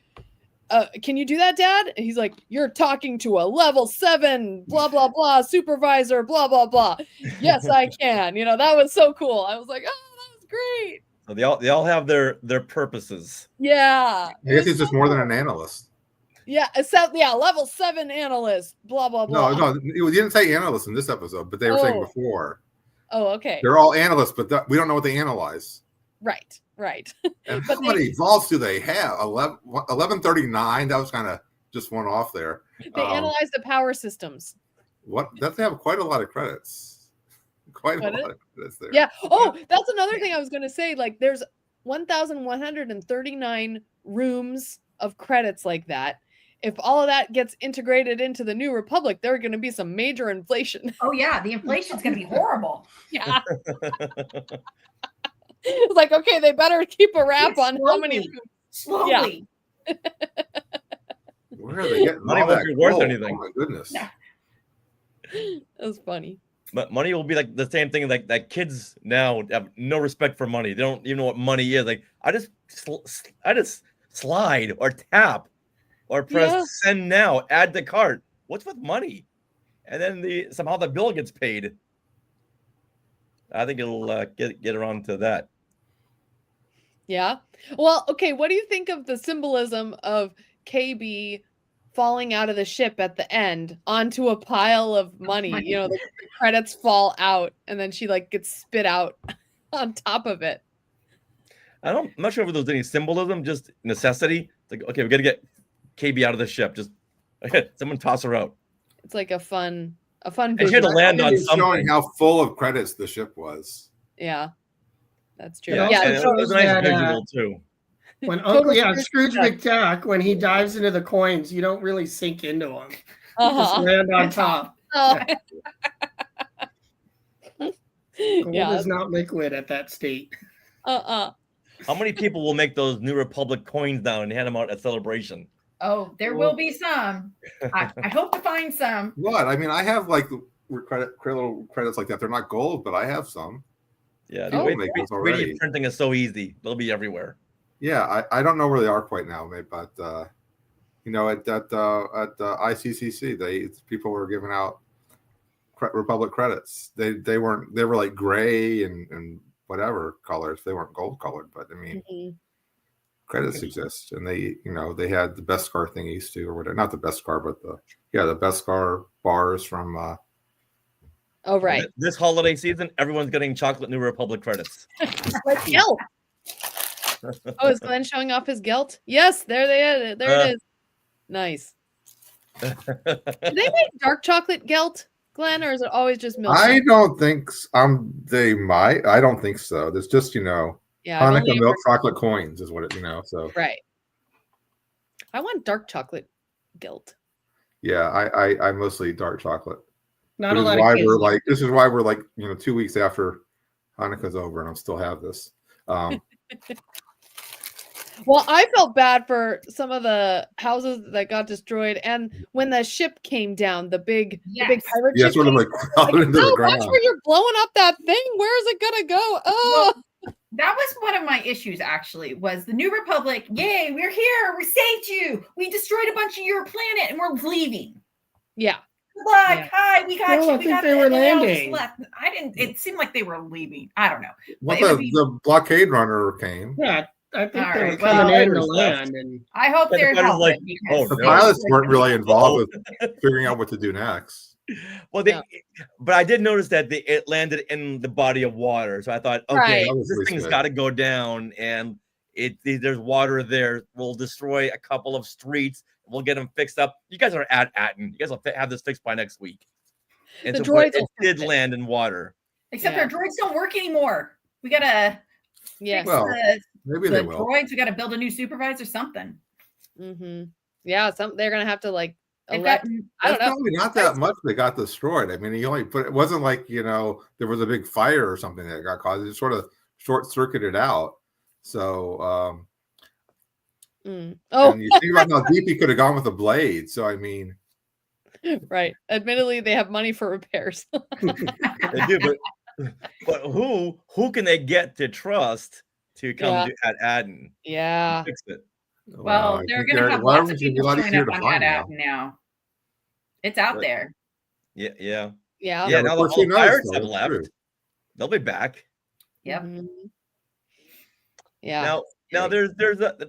can you do that, Dad? And he's like, you're talking to a level 7 blah blah blah supervisor blah blah blah. Yes, I can. That was so cool. I was like, oh, that was great.
So they all have their purposes.
Yeah.
I guess he's just more than an analyst.
Yeah, level 7 analyst, blah blah blah.
No, you didn't say analyst in this episode, but they were saying before.
Oh, okay.
They're all analysts, but we don't know what they analyze.
Right.
And how many vaults do they have? 1139. That was kind of just one off there.
They analyze the power systems.
What? That's have quite a lot of credits. Quite a lot of credits there.
Yeah. Oh, that's another thing I was going to say. Like, there's 1,139 rooms of credits like that. If all of that gets integrated into the New Republic, there are going to be some major inflation.
Oh yeah, the inflation's going to be horrible.
Yeah. It's like, okay, they better keep a wrap on how many rooms.
Slowly.
Yeah.
Where are they getting
Money
all
won't
that
be worth
gold?
anything.
Oh my goodness.
Yeah.
That was funny.
But money will be like the same thing. Like that, kids now have no respect for money. They don't even know what money is. Like I just slide or tap or press send now, add to cart. What's with money? And then somehow the bill gets paid. I think it'll get around to that.
Yeah. Well, okay. What do you think of the symbolism of KB falling out of the ship at the end onto a pile of money? The credits fall out and then she like gets spit out on top of it.
I'm not sure if there's any symbolism, just necessity. It's like, okay, we got to get KB out of the ship. Just someone toss her out.
It's like a fun
And she had
visual.
to land on
It's showing
something.
how full of credits the ship was.
Yeah. That's true.
Yeah,
Yeah.
and it was a nice visual too.
When
Total
Scrooge McDuck, when he dives into the coins, you don't really sink into them. You just
Uh-huh.
land on top.
Oh.
Gold
Yeah.
is not liquid at that state.
Uh-uh.
How many people will make those New Republic coins down and hand them out at Celebration?
Oh, there will be some. I hope to find some.
What? I mean, I have like little credits like that. They're not gold, but I have some.
Yeah,
People
the
make those
3D
already.
printing is so easy. They'll be everywhere.
Yeah, I don't know where they are quite now, maybe, but at ICCC, people were giving out Republic credits. They were like gray and whatever colors. They weren't gold colored, but I mean, credits exist, and they had the Beskar thingies too, or whatever. Not the Beskar, but the Beskar bars from.
Oh, right.
This holiday season, everyone's getting chocolate New Republic credits.
Like guilt. Oh, is Glenn showing off his guilt? Yes, there it is. Nice. Do they make dark chocolate guilt, Glenn, or is it always just milk?
I don't think they might. I don't think so. There's just
Yeah,
Hanukkah
only
milk chocolate coins is what it so.
right. I want dark chocolate guilt.
Yeah, I mostly eat dark chocolate.
Not
Which
a
is
lot
why
of kids.
we're like, this is why we're like, 2 weeks after Hanukkah's over, and I'm still have this.
Well, I felt bad for some of the houses that got destroyed, and when the ship came down, the big
Yes.
pirate
Yeah,
ship.
sort of
came
like crawled into the
oh,
ground.
watch where you're blowing up that thing. Where is it gonna go? Oh,
That was one of my issues, actually, was the New Republic. Yay, we're here. We saved you. We destroyed a bunch of your planet and we're leaving.
yeah.
Good luck.
Yeah.
Hi, we got
No,
you.
I
We
think
got
they
the-
were
and they all just
landing.
left. I didn't. It seemed like they were leaving. I don't know.
What
But it would be-
the blockade runner came.
Yeah, I think
All
they were
right,
coming
well,
in to
fighters left.
land, and
I hope
But the
they're
pilot's like,
helping
oh,
because
The
no.
pilots weren't really involved with figuring out what to do next.
Well, they,
Yeah.
but I did notice that it landed in the body of water. So I thought, okay,
Right.
That was
this
really
thing's
good.
got to go down, and there's water there. We'll destroy a couple of streets. We'll get them fixed up. You guys are at Atten. You guys will have this fixed by next week. And
The
so but
droids
it
will
did
fix it.
land in water.
except
Yeah.
our droids don't work anymore. We gotta
Yes.
fix
Well,
the,
Maybe
the
they will.
droids. We gotta build a new supervisor, something.
Mm-hmm. Yeah. They're gonna have to like
They've
elect.
got-
I don't
That's
know.
probably not that much that got destroyed. I mean, he only put it wasn't like there was a big fire or something that got caused. It just sort of short circuited out. So
Oh,
and you think about how deep he could have gone with the blade. So I mean,
right. Admittedly, they have money for repairs.
They do, but who can they get to trust to come
Yeah.
to at Aden
yeah.
fix it?
Well,
I
they're
think
gonna have
well,
lots of
everything's gonna be a
people
lot
showing
easier
up
to
on
find
that
now.
app now. It's out
But-
there.
Yeah.
Yeah.
Yeah,
but
now
of
the
course,
whole
who knows,
pirates
though?
have
That's
left.
true.
They'll be back.
Yep.
Mhm. Yeah.
Now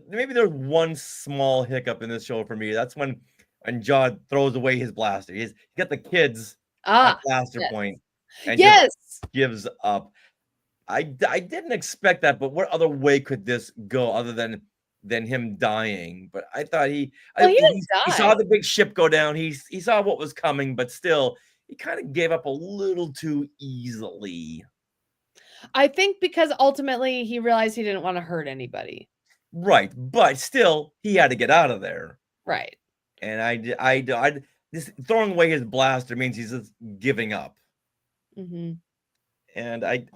maybe there's one small hiccup in this show for me. That's when Jod throws away his blaster. He's got the kids at blaster
yes.
point and
Yes.
just gives up. I didn't expect that, but what other way could this go other than him dying? But I thought he
didn't
saw
die.
the big ship go down. He saw what was coming, but still he kind of gave up a little too easily.
I think because ultimately he realized he didn't want to hurt anybody.
Right, but still he had to get out of there.
Right.
And I just throwing away his blaster means he's just giving up.
Mm-hmm.
And it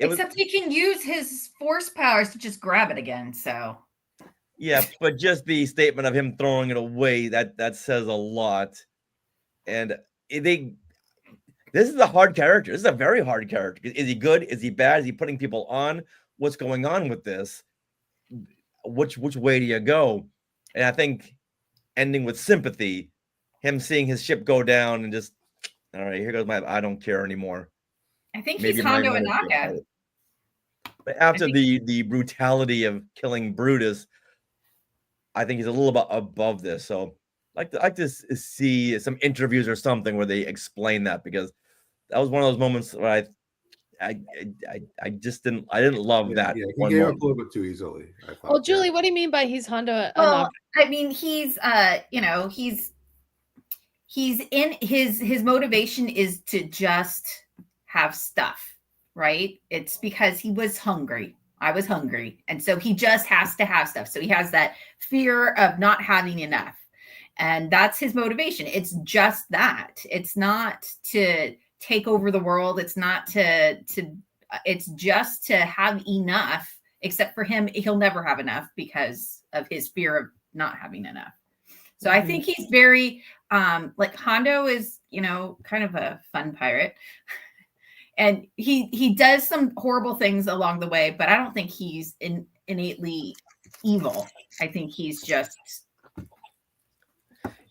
was
Except he can use his force powers to just grab it again. So
yeah, but just the statement of him throwing it away that says a lot. And this is a hard character. This is a very hard character. Is he good? Is he bad? Is he putting people on? What's going on with this? Which way do you go? And I think ending with sympathy, him seeing his ship go down and just, all right, here goes I don't care anymore.
I think
Maybe
he's
my
Hondo
mother
and
feels
Naga.
about it. But after
think-
the brutality of killing Brutus, I think he's a little bit above this. So like to see some interviews or something where they explain that, because that was one of those moments where I just didn't love that.
Yeah, he
one
gave up
moment.
a little bit too easily. I thought.
Well, Julie, what do you mean by he's Hondo? and
Well,
Naga?
I mean, he's he's in his motivation is to just have stuff, right? It's because he was hungry. I was hungry. And so he just has to have stuff. So he has that fear of not having enough. And that's his motivation. It's just that. It's not to take over the world. It's not to it's just to have enough. Except for him, he'll never have enough because of his fear of not having enough. So I think he's very like Hondo is, kind of a fun pirate. And he does some horrible things along the way, but I don't think he's innately evil. I think he's just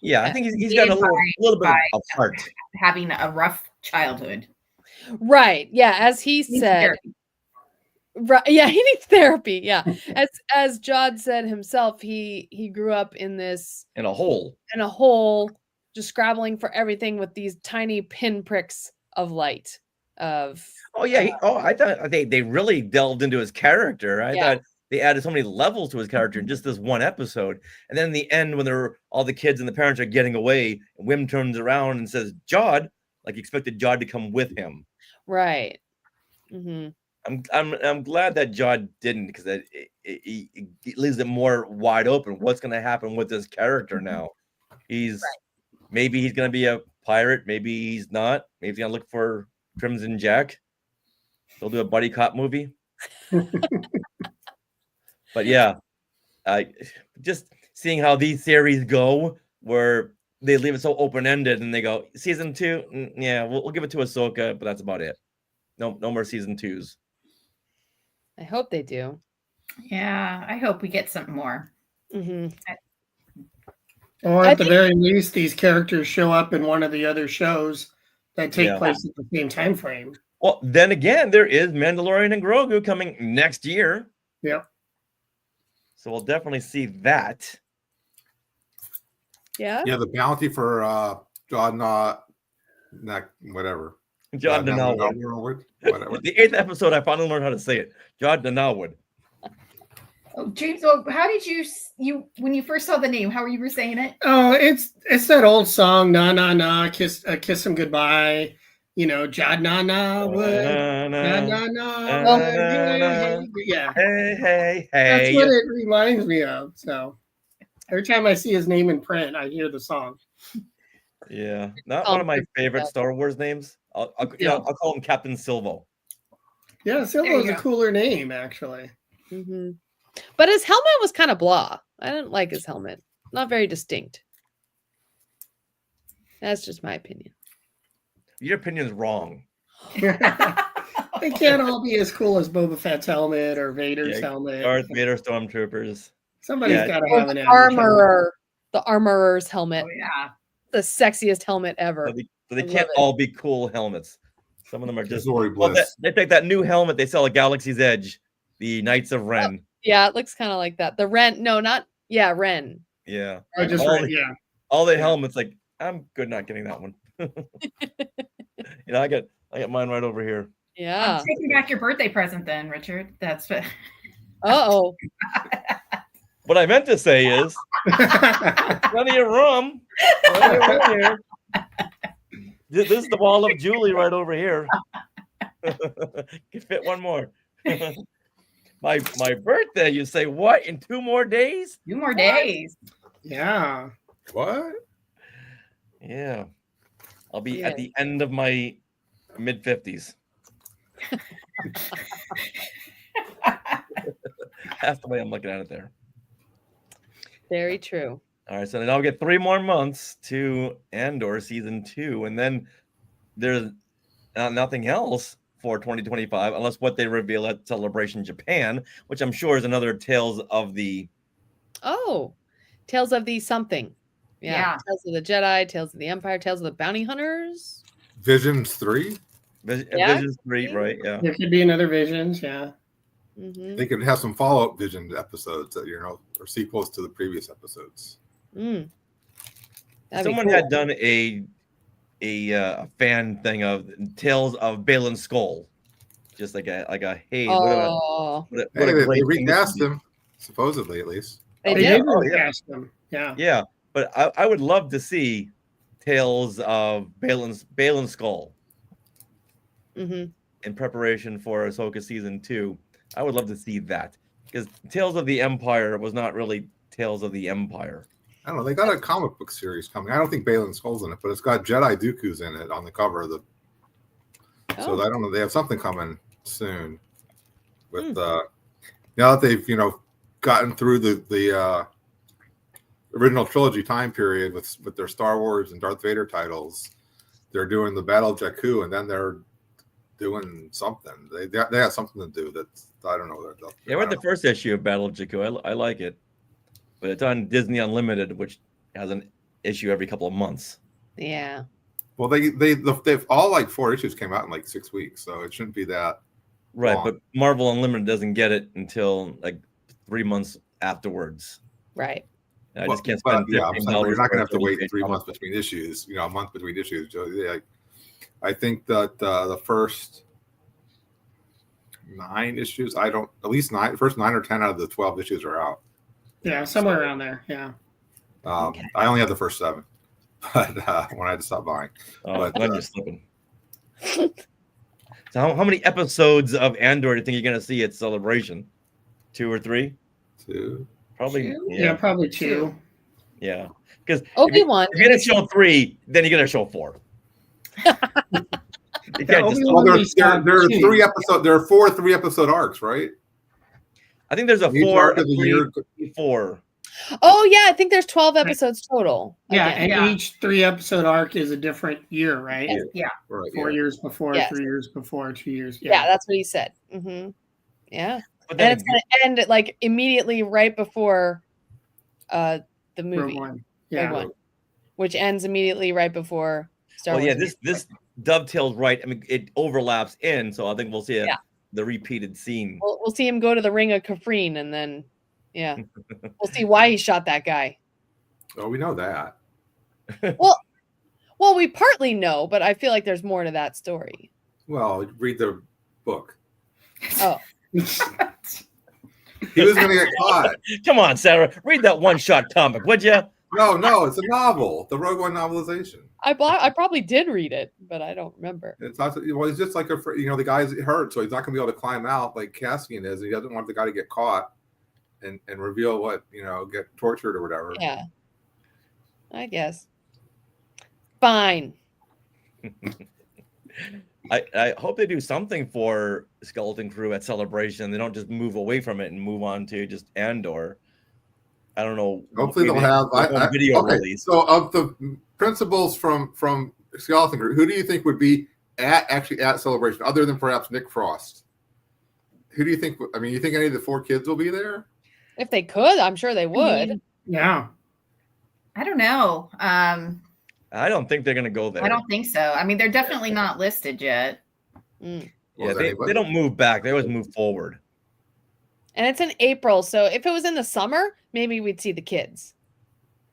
Yeah, I think he's got a little bit of heart.
having a rough childhood.
Right. Yeah. As he
Needs
said.
therapy.
Right. Yeah. He needs therapy. Yeah. As Jod said himself, he grew up in a hole, just scrabbling for everything with these tiny pinpricks of light. I
thought they really delved into his character. I thought they added so many levels to his character in just this one episode. And then in the end, when all the kids and the parents are getting away, and Wim turns around and says, Jod, like he expected Jod to come with him.
Right. Mm-hmm.
I'm glad that Jod didn't, because it leaves it more wide open. What's going to happen with this character now? Maybe he's gonna be a pirate, maybe he's not. Maybe he's gonna look for Crimson Jack. They'll do a buddy cop movie. But yeah, just seeing how these series go, where they leave it so open ended, and they go season 2. Yeah, we'll give it to Ahsoka, but that's about it. No more season 2s.
I hope they do.
Yeah, I hope we get something more.
Hmm.
Or at the very least, these characters show up in one of the other shows that take
Yeah.
place at the same time frame.
Well, then again, there is Mandalorian and Grogu coming next year.
Yep.
So we'll definitely see that.
Yeah.
Yeah, the bounty for John whatever.
John Denalwood.
Whatever.
The 8th episode, I finally learned how to say it. John Denalwood.
Oh, James, how did you when you first saw the name? How were you saying it?
Oh, it's that old song, na na na, kiss him goodbye. You know, Jod na na wood, na na na. Yeah,
Hey.
that's what it reminds me of. So every time I see his name in print, I hear the song.
Yeah, not one of my favorite Star Wars names. I'll call him Captain Silvo.
Yeah, Silvo's a cooler name, actually.
Hmm. But his helmet was kind of blah. I didn't like his helmet. Not very distinct. That's just my opinion.
Your opinion's wrong.
They can't all be as cool as Boba Fett's helmet or Vader's helmet.
Darth Vader stormtroopers.
Somebody's got to
Or
have an
the
average
armorer. The armorer's helmet.
Oh yeah.
The sexiest helmet ever.
So they
I
can't
love it.
all be cool helmets. Some of them are just.
Zori
Well,
Bliss.
they take that new helmet they sell at Galaxy's Edge, the Knights of Ren.
Yeah, it looks kind of like that. The Ren. No, not. Yeah, Ren.
Yeah.
Or just
all,
yeah.
all the helmets, like, I'm good not getting that one. I got mine right over here.
Yeah.
I'm taking back your birthday present then, Richard. That's what.
Uh-oh.
What I meant to say is plenty of room. Plenty of room here. This is the wall of Julie right over here. Can fit one more. My birthday, you say what? In 2 more days?
2 more days.
Yeah.
What?
Yeah. I'll be
Yeah.
at the end of my mid-50s. That's the way I'm looking at it there.
Very true.
All right, so now we get 3 more months to Andor season 2, and then there's nothing else for 2025 unless what they reveal at Celebration Japan, which I'm sure is another Tales of the.
Oh, Tales of the something. Yeah. Tales of the Jedi, Tales of the Empire, Tales of the Bounty Hunters.
Visions 3.
Yeah.
Visions 3, right? Yeah.
There could be another Visions, yeah.
Mm-hmm.
They could have some follow-up Vision episodes that or sequels to the previous episodes.
Mm.
Someone had done a fan thing of Tales of Balin Skull, just like a hey,
Oh,
what a
Hey,
great
they
thing
recast
to do.
him, supposedly at least.
they
They
did.
did
Oh, yeah.
recast them. Yeah.
Yeah, but I would love to see Tales of Balin Skull
Mm-hmm.
in preparation for Ahsoka season 2. I would love to see that because Tales of the Empire was not really Tales of the Empire.
I don't know. They got a comic book series coming. I don't think Balin Skull's in it, but it's got Jedi Dooku's in it on the cover of the. So I don't know. They have something coming soon. With now that they've gotten through the original trilogy time period with their Star Wars and Darth Vader titles, they're doing the Battle of Jakku, and then they're doing something. They have something to do that I don't know.
Yeah, I read the first issue of Battle of Jakku. I like it, but it's on Disney Unlimited, which has an issue every couple of months.
Yeah.
Well, they've all like 4 issues came out in like 6 weeks, so it shouldn't be that
Right,
long.
but Marvel Unlimited doesn't get it until like 3 months afterwards.
Right.
I just can't spend
yeah, I'm
$15
saying, you're not going to have to
for a
wait
30-page
3 months
comic.
between issues. A month between issues. So, yeah, I think that the first 9 issues, at least 9, first 9 or 10 out of the 12 issues are out.
Yeah, somewhere around there. Yeah.
I only had the first 7, but when I had to stop buying.
Oh,
But,
Glenn, you're slipping. So how many episodes of Andor do you think you're going to see at Celebration? 2 or 3?
2.
Probably.
Two?
Yeah, probably 2.
Yeah, because
Obi-Wan.
if you're gonna show 3, then you're gonna show 4. You can't just.
Obi-Wan-
Well,
we saw
there are
two.
3 episodes. There are 4 3-episode arcs, right?
I think there's a
Each
4,
arc
a
of the
3,
year.
4.
Oh yeah, I think there's 12 episodes total.
Yeah,
again.
and each 3-episode arc is a different year, right?
Yeah.
Right.
4
Yeah.
years before,
Yes.
3 years before, 2 years.
Yeah, that's what he said. Yeah,
But
and
then
it's gonna end like immediately right before the
Rogue
movie,
One.
Rogue
Yeah.
One, which ends immediately right before Star
well,
Wars.
yeah, this dovetails right. I mean, it overlaps in, so I think we'll see the repeated scene.
We'll see him go to the Ring of Kafrene, and then we'll see why he shot that guy.
Oh, we know that.
Well, we partly know, but I feel like there's more to that story.
Well, read the book.
Oh,
He was going to get caught.
Come on, Sarah, read that one-shot comic, would you?
No, it's a novel. The Rogue One novelization.
I probably did read it, but I don't remember.
It's not. Well, he's just like the guy's hurt, so he's not going to be able to climb out like Cassian is. And he doesn't want the guy to get caught and reveal what get tortured or whatever.
Yeah, I guess. Fine.
I hope they do something for Skeleton Crew at Celebration. They don't just move away from it and move on to just Andor. I don't know.
Hopefully
maybe
they'll have
a video
okay,
release.
So of the principals from Skeleton Crew, who do you think would be at Celebration, other than perhaps Nick Frost? Who do you think? I mean, you think any of the 4 kids will be there?
If they could, I'm sure they would.
Yeah.
I don't know.
I don't think they're gonna go there.
I don't think so. I mean, they're definitely not listed yet.
Mm.
Yeah,
Well,
they
anybody-
don't move back. They always move forward.
And it's in April, so if it was in the summer, maybe we'd see the kids,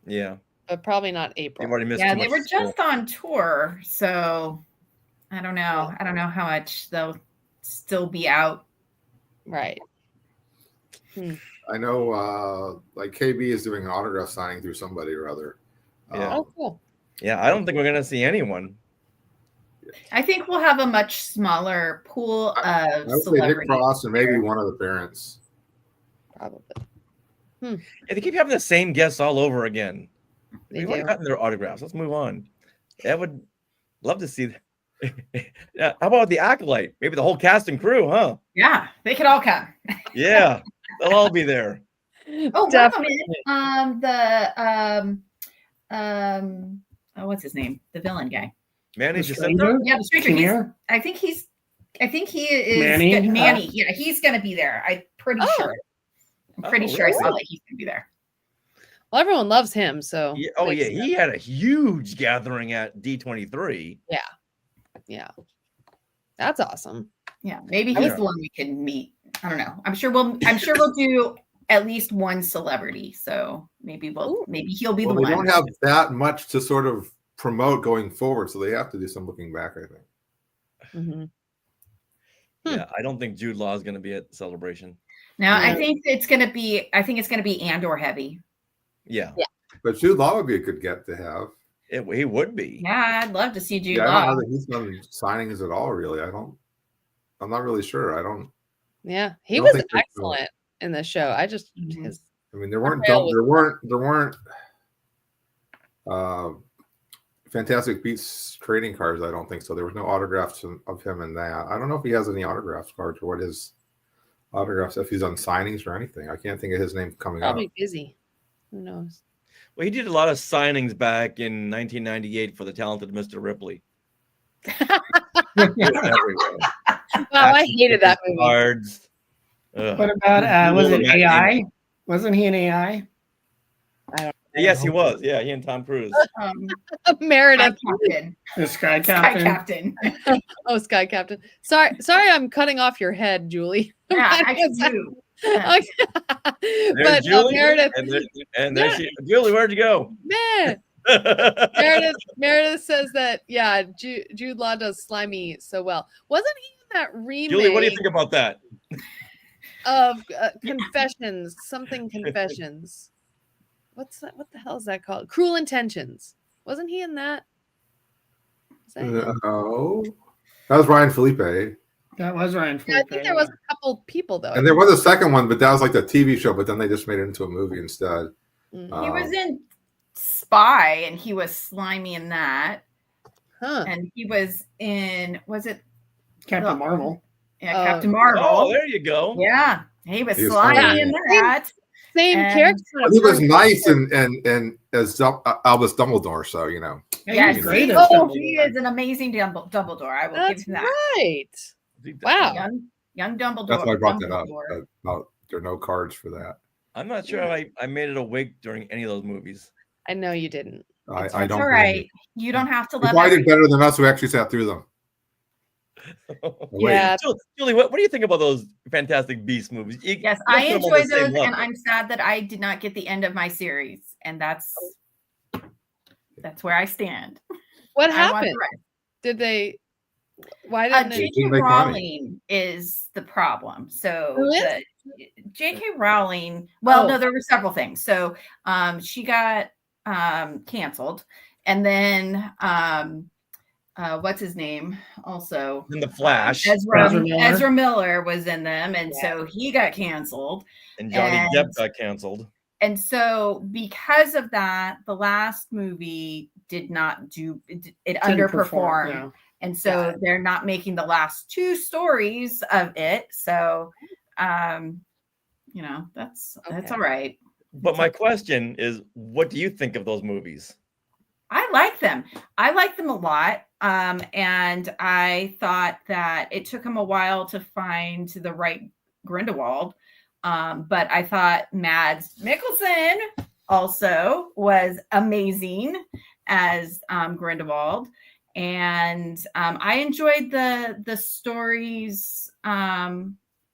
Yeah,
but probably not April.
they've already missed.
Yeah,
too
they
much
were
school.
just on tour, so I don't know. I don't know how much they'll still be out.
Right.
I know, like KB is doing an autograph signing through somebody or other.
Yeah.
Oh, cool.
Yeah, I don't think we're gonna see anyone.
I think we'll have a much smaller pool
I
of
would say Nick
celebrities.
Frost and maybe one of the parents.
Probably.
Yeah, they keep having the same guests all over again.
They
We've already
do.
gotten their autographs. Let's move on. I would love to see. Yeah, how about the Acolyte? Maybe the whole cast and crew, huh?
Yeah, they could all come.
Yeah, they'll all be there.
Oh,
Definitely.
What's his name? The villain guy.
Manny
The
Jacinto.
stranger?
Yeah, the stranger. He's,
Kinnear?
I think he is
Manny?
Manny. Yeah, he's gonna be there. I'm pretty
Oh.
sure. I'm pretty
Oh,
sure I saw
really?
that he's gonna be there.
Well, everyone loves him, so.
Yeah, oh
makes
yeah,
sense.
he had a huge gathering at D23.
Yeah. That's awesome.
Yeah, maybe
I
he's
would-
the one we can meet. I don't know. I'm sure we'll do at least one celebrity. So maybe he'll be
Well,
the
they
one.
don't have that much to sort of promote going forward, so they have to do some looking back, I think.
Hmm.
Yeah, I don't think Jude Law is going to be at Celebration.
Now I
Yeah.
think it's gonna be Andor heavy.
Yeah,
Yeah.
But Jude Law would be a good get to have.
he would be.
Yeah, I'd love to see Jude
I don't
Law.
know that he's done signings at all, really. I'm not really sure.
Yeah. He
don't
was
think there's no-
excellent in the show. I just,
Mhm.
his,
I mean, there weren't
Raphael
Fantastic Beasts trading cards. I don't think so. There was no autographs of him in that. I don't know if he has any autographs cards or what his autographs, if he's on signings or anything. I can't think of his name coming up.
probably busy. Who knows?
Well, he did a lot of signings back in 1998 for the talented Mr. Ripley. Everywhere.
Wow, I hated that movie.
Cards. Ugh.
What about was it
Matt
AI?
Damon.
Wasn't he an AI?
Yes, he was. Yeah, he and Tom Cruise.
Sky
Meredith.
Captain.
The Sky
Sky
Captain?
Captain.
Oh, Sky Captain. Sorry, I'm cutting off your head, Julie.
Yeah, I can do. Yeah.
There's
But
Julie,
Meredith,
and there she. Julie, where'd you go?
man, Meredith says that Jude Law does Slimy so well. Wasn't he in that remake
Julie, what do you think about that?
of Confessions? Something Confessions. What's that? What the hell is that called? Cruel Intentions. Wasn't he in that? Is that him?
No, that was Ryan Felipe.
That was Ryan
Yeah, I
Felipe.
think there was a couple people though.
And there was a second one, but that was like the TV show, but then they just made it into a movie instead.
Mm.
He was in spy, and he was slimy in that.
Huh.
And he was in, was it
Captain Marvel.
Yeah,
Oh.
Captain Marvel.
Oh, there you go.
Yeah, he was
He was
slimy
funny.
in that.
Same
And-
character.
But he was nice and as Albus Dumbledore, so you know.
Yeah,
Yes,
he's great
he,
as
he
Dumbledore.
is an amazing Dumbledore. I will
That's
give him that.
right. Wow.
Young Dumbledore.
That's why I brought that up.
Dumbledore.
About there are no cards for that.
I'm not sure I made it awake during any of those movies.
I know you didn't.
I
It's
don't.
all right. You don't have to
You
love
probably did
everything.
better than us who actually sat through them. Wait,
Yeah.
Julie, what do you think about those Fantastic Beasts movies?
Yes,
you
I
don't put them on
enjoyed
the same
those, and
level.
I'm sad that I did not get the end of my series, and that's where I stand.
What
I want
happened?
the rest.
Did they? Why didn't they?
J.K.
make money.
Rowling is the problem. So
Who is?
J.K. Rowling. Well,
Oh.
no, there were several things. So she got canceled, and then what's his name? Also,
In The Flash
Ezra Miller was in them, and so he got canceled.
and Johnny
and-
Depp got canceled.
And so, because of that, the last movie did not do it. It
Didn't
underperformed.
perform, yeah.
And so they're not making the last two stories of it. So, you know, that's
Okay.
all right.
But my question is, what do you think of those movies?
I like them. I like them a lot. And I thought that it took him a while to find the right Grindelwald. But I thought Mads Mikkelsen also was amazing as Grindelwald. And I enjoyed the stories.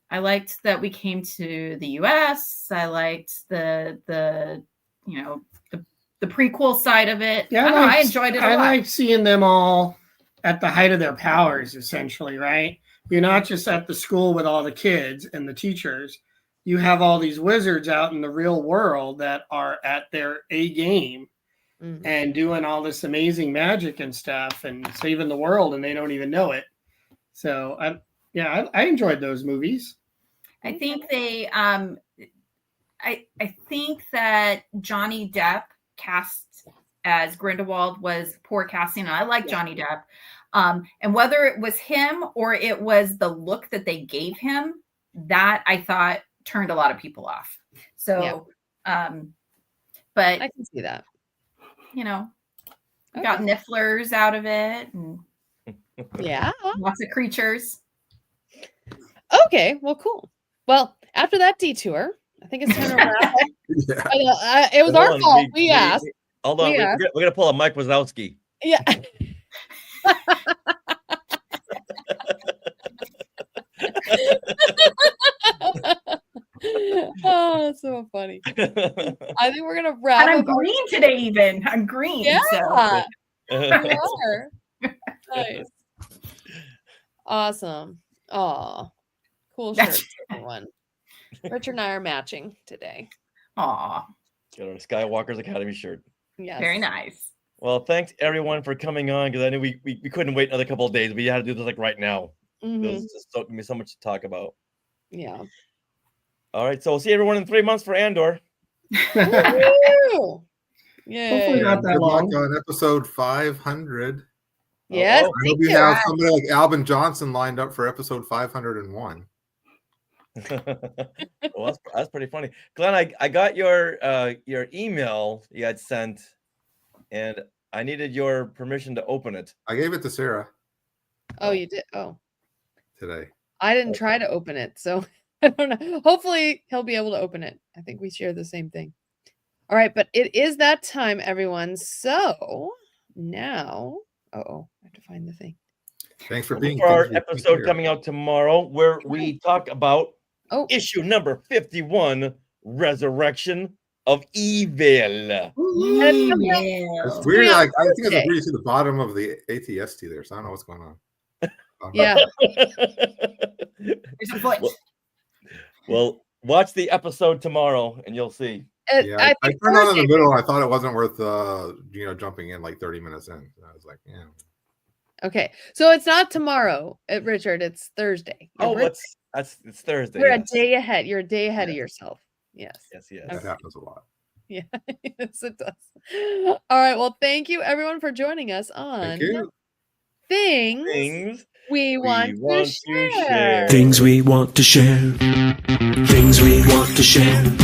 I liked that we came to the US. I liked the you know, the prequel side of it.
Yeah,
I, don't know, I enjoyed it a
I
lot.
like seeing them all at the height of their powers, essentially, right? You're not just at the school with all the kids and the teachers. You have all these wizards out in the real world that are at their A game
Mm.
and doing all this amazing magic and stuff and saving the world, and they don't even know it. So I enjoyed those movies.
I think they I think that Johnny Depp cast as Grindelwald was poor casting. And I like Johnny Depp. And whether it was him or it was the look that they gave him, that I thought turned a lot of people off. So but
I can see that.
you know, got nifflers out of it and
Yeah.
lots of creatures.
Okay. Well, cool. Well, after that detour, I think it's time to wrap up.
Yeah.
It was
Hold
our
on,
fault. We asked.
Hold on,
We
we're
asked.
gonna pull a Mike Wazowski.
Yeah. Oh, that's so funny. I think we're gonna wrap
And I'm
up.
green today even. I'm green.
Yeah.
So.
You are. Nice. Awesome. Oh, cool shirt, everyone. Richard and I are matching today.
Aw,
Got our Skywalker's Academy shirt.
Yes.
very nice.
Well, thanks everyone for coming on because I knew we couldn't wait another couple of days. We had to do this like right now.
Mhm.
There's just so, gonna be so much to talk about.
Yeah.
All right, so we'll see everyone in 3 months for Andor.
Woo! Yay.
Hopefully not that
Good luck
long.
on episद 500.
Yes.
Oh,
I hope
thank
you
you.
have somebody like Albin Johnson lined up for episode 501.
Well, that's pretty funny. Glenn, I got your email you had sent, and I needed your permission to open it.
I gave it to Sarah
Oh, you did. Oh,
today.
I didn't try to open it, so I don't know. Hopefully, he'll be able to open it. I think we share the same thing. All right, but it is that time, everyone. So now, I have to find the thing.
Thanks for being
For our
here.
episode coming out tomorrow, where we talk about
Oh,
issue number 51, Resurrection of Evil.
It's weird.
Yeah,
Like, I think it's
Thursday.
weird to see the bottom of the ATST there, so I don't know what's going on.
yeah.
There's a foot.
Well, watch the episode tomorrow and you'll see.
Yeah,
I
I
think
turned on in
Thursday-
the middle. I thought it wasn't worth jumping in like 30 minutes in. I was like, yeah.
Okay, so it's not tomorrow, Richard. It's Thursday.
Oh,
You're,
it's Thursday.
you're a
yes.
day ahead. You're a day ahead of yourself. Yes.
Yes, yes.
That happens a lot.
Yeah, yes, it does. All right. Well, thank you everyone for joining us on
Thank you.
Things we want,
want
to
to
share.
share.
Things we want to share. Things we want to share.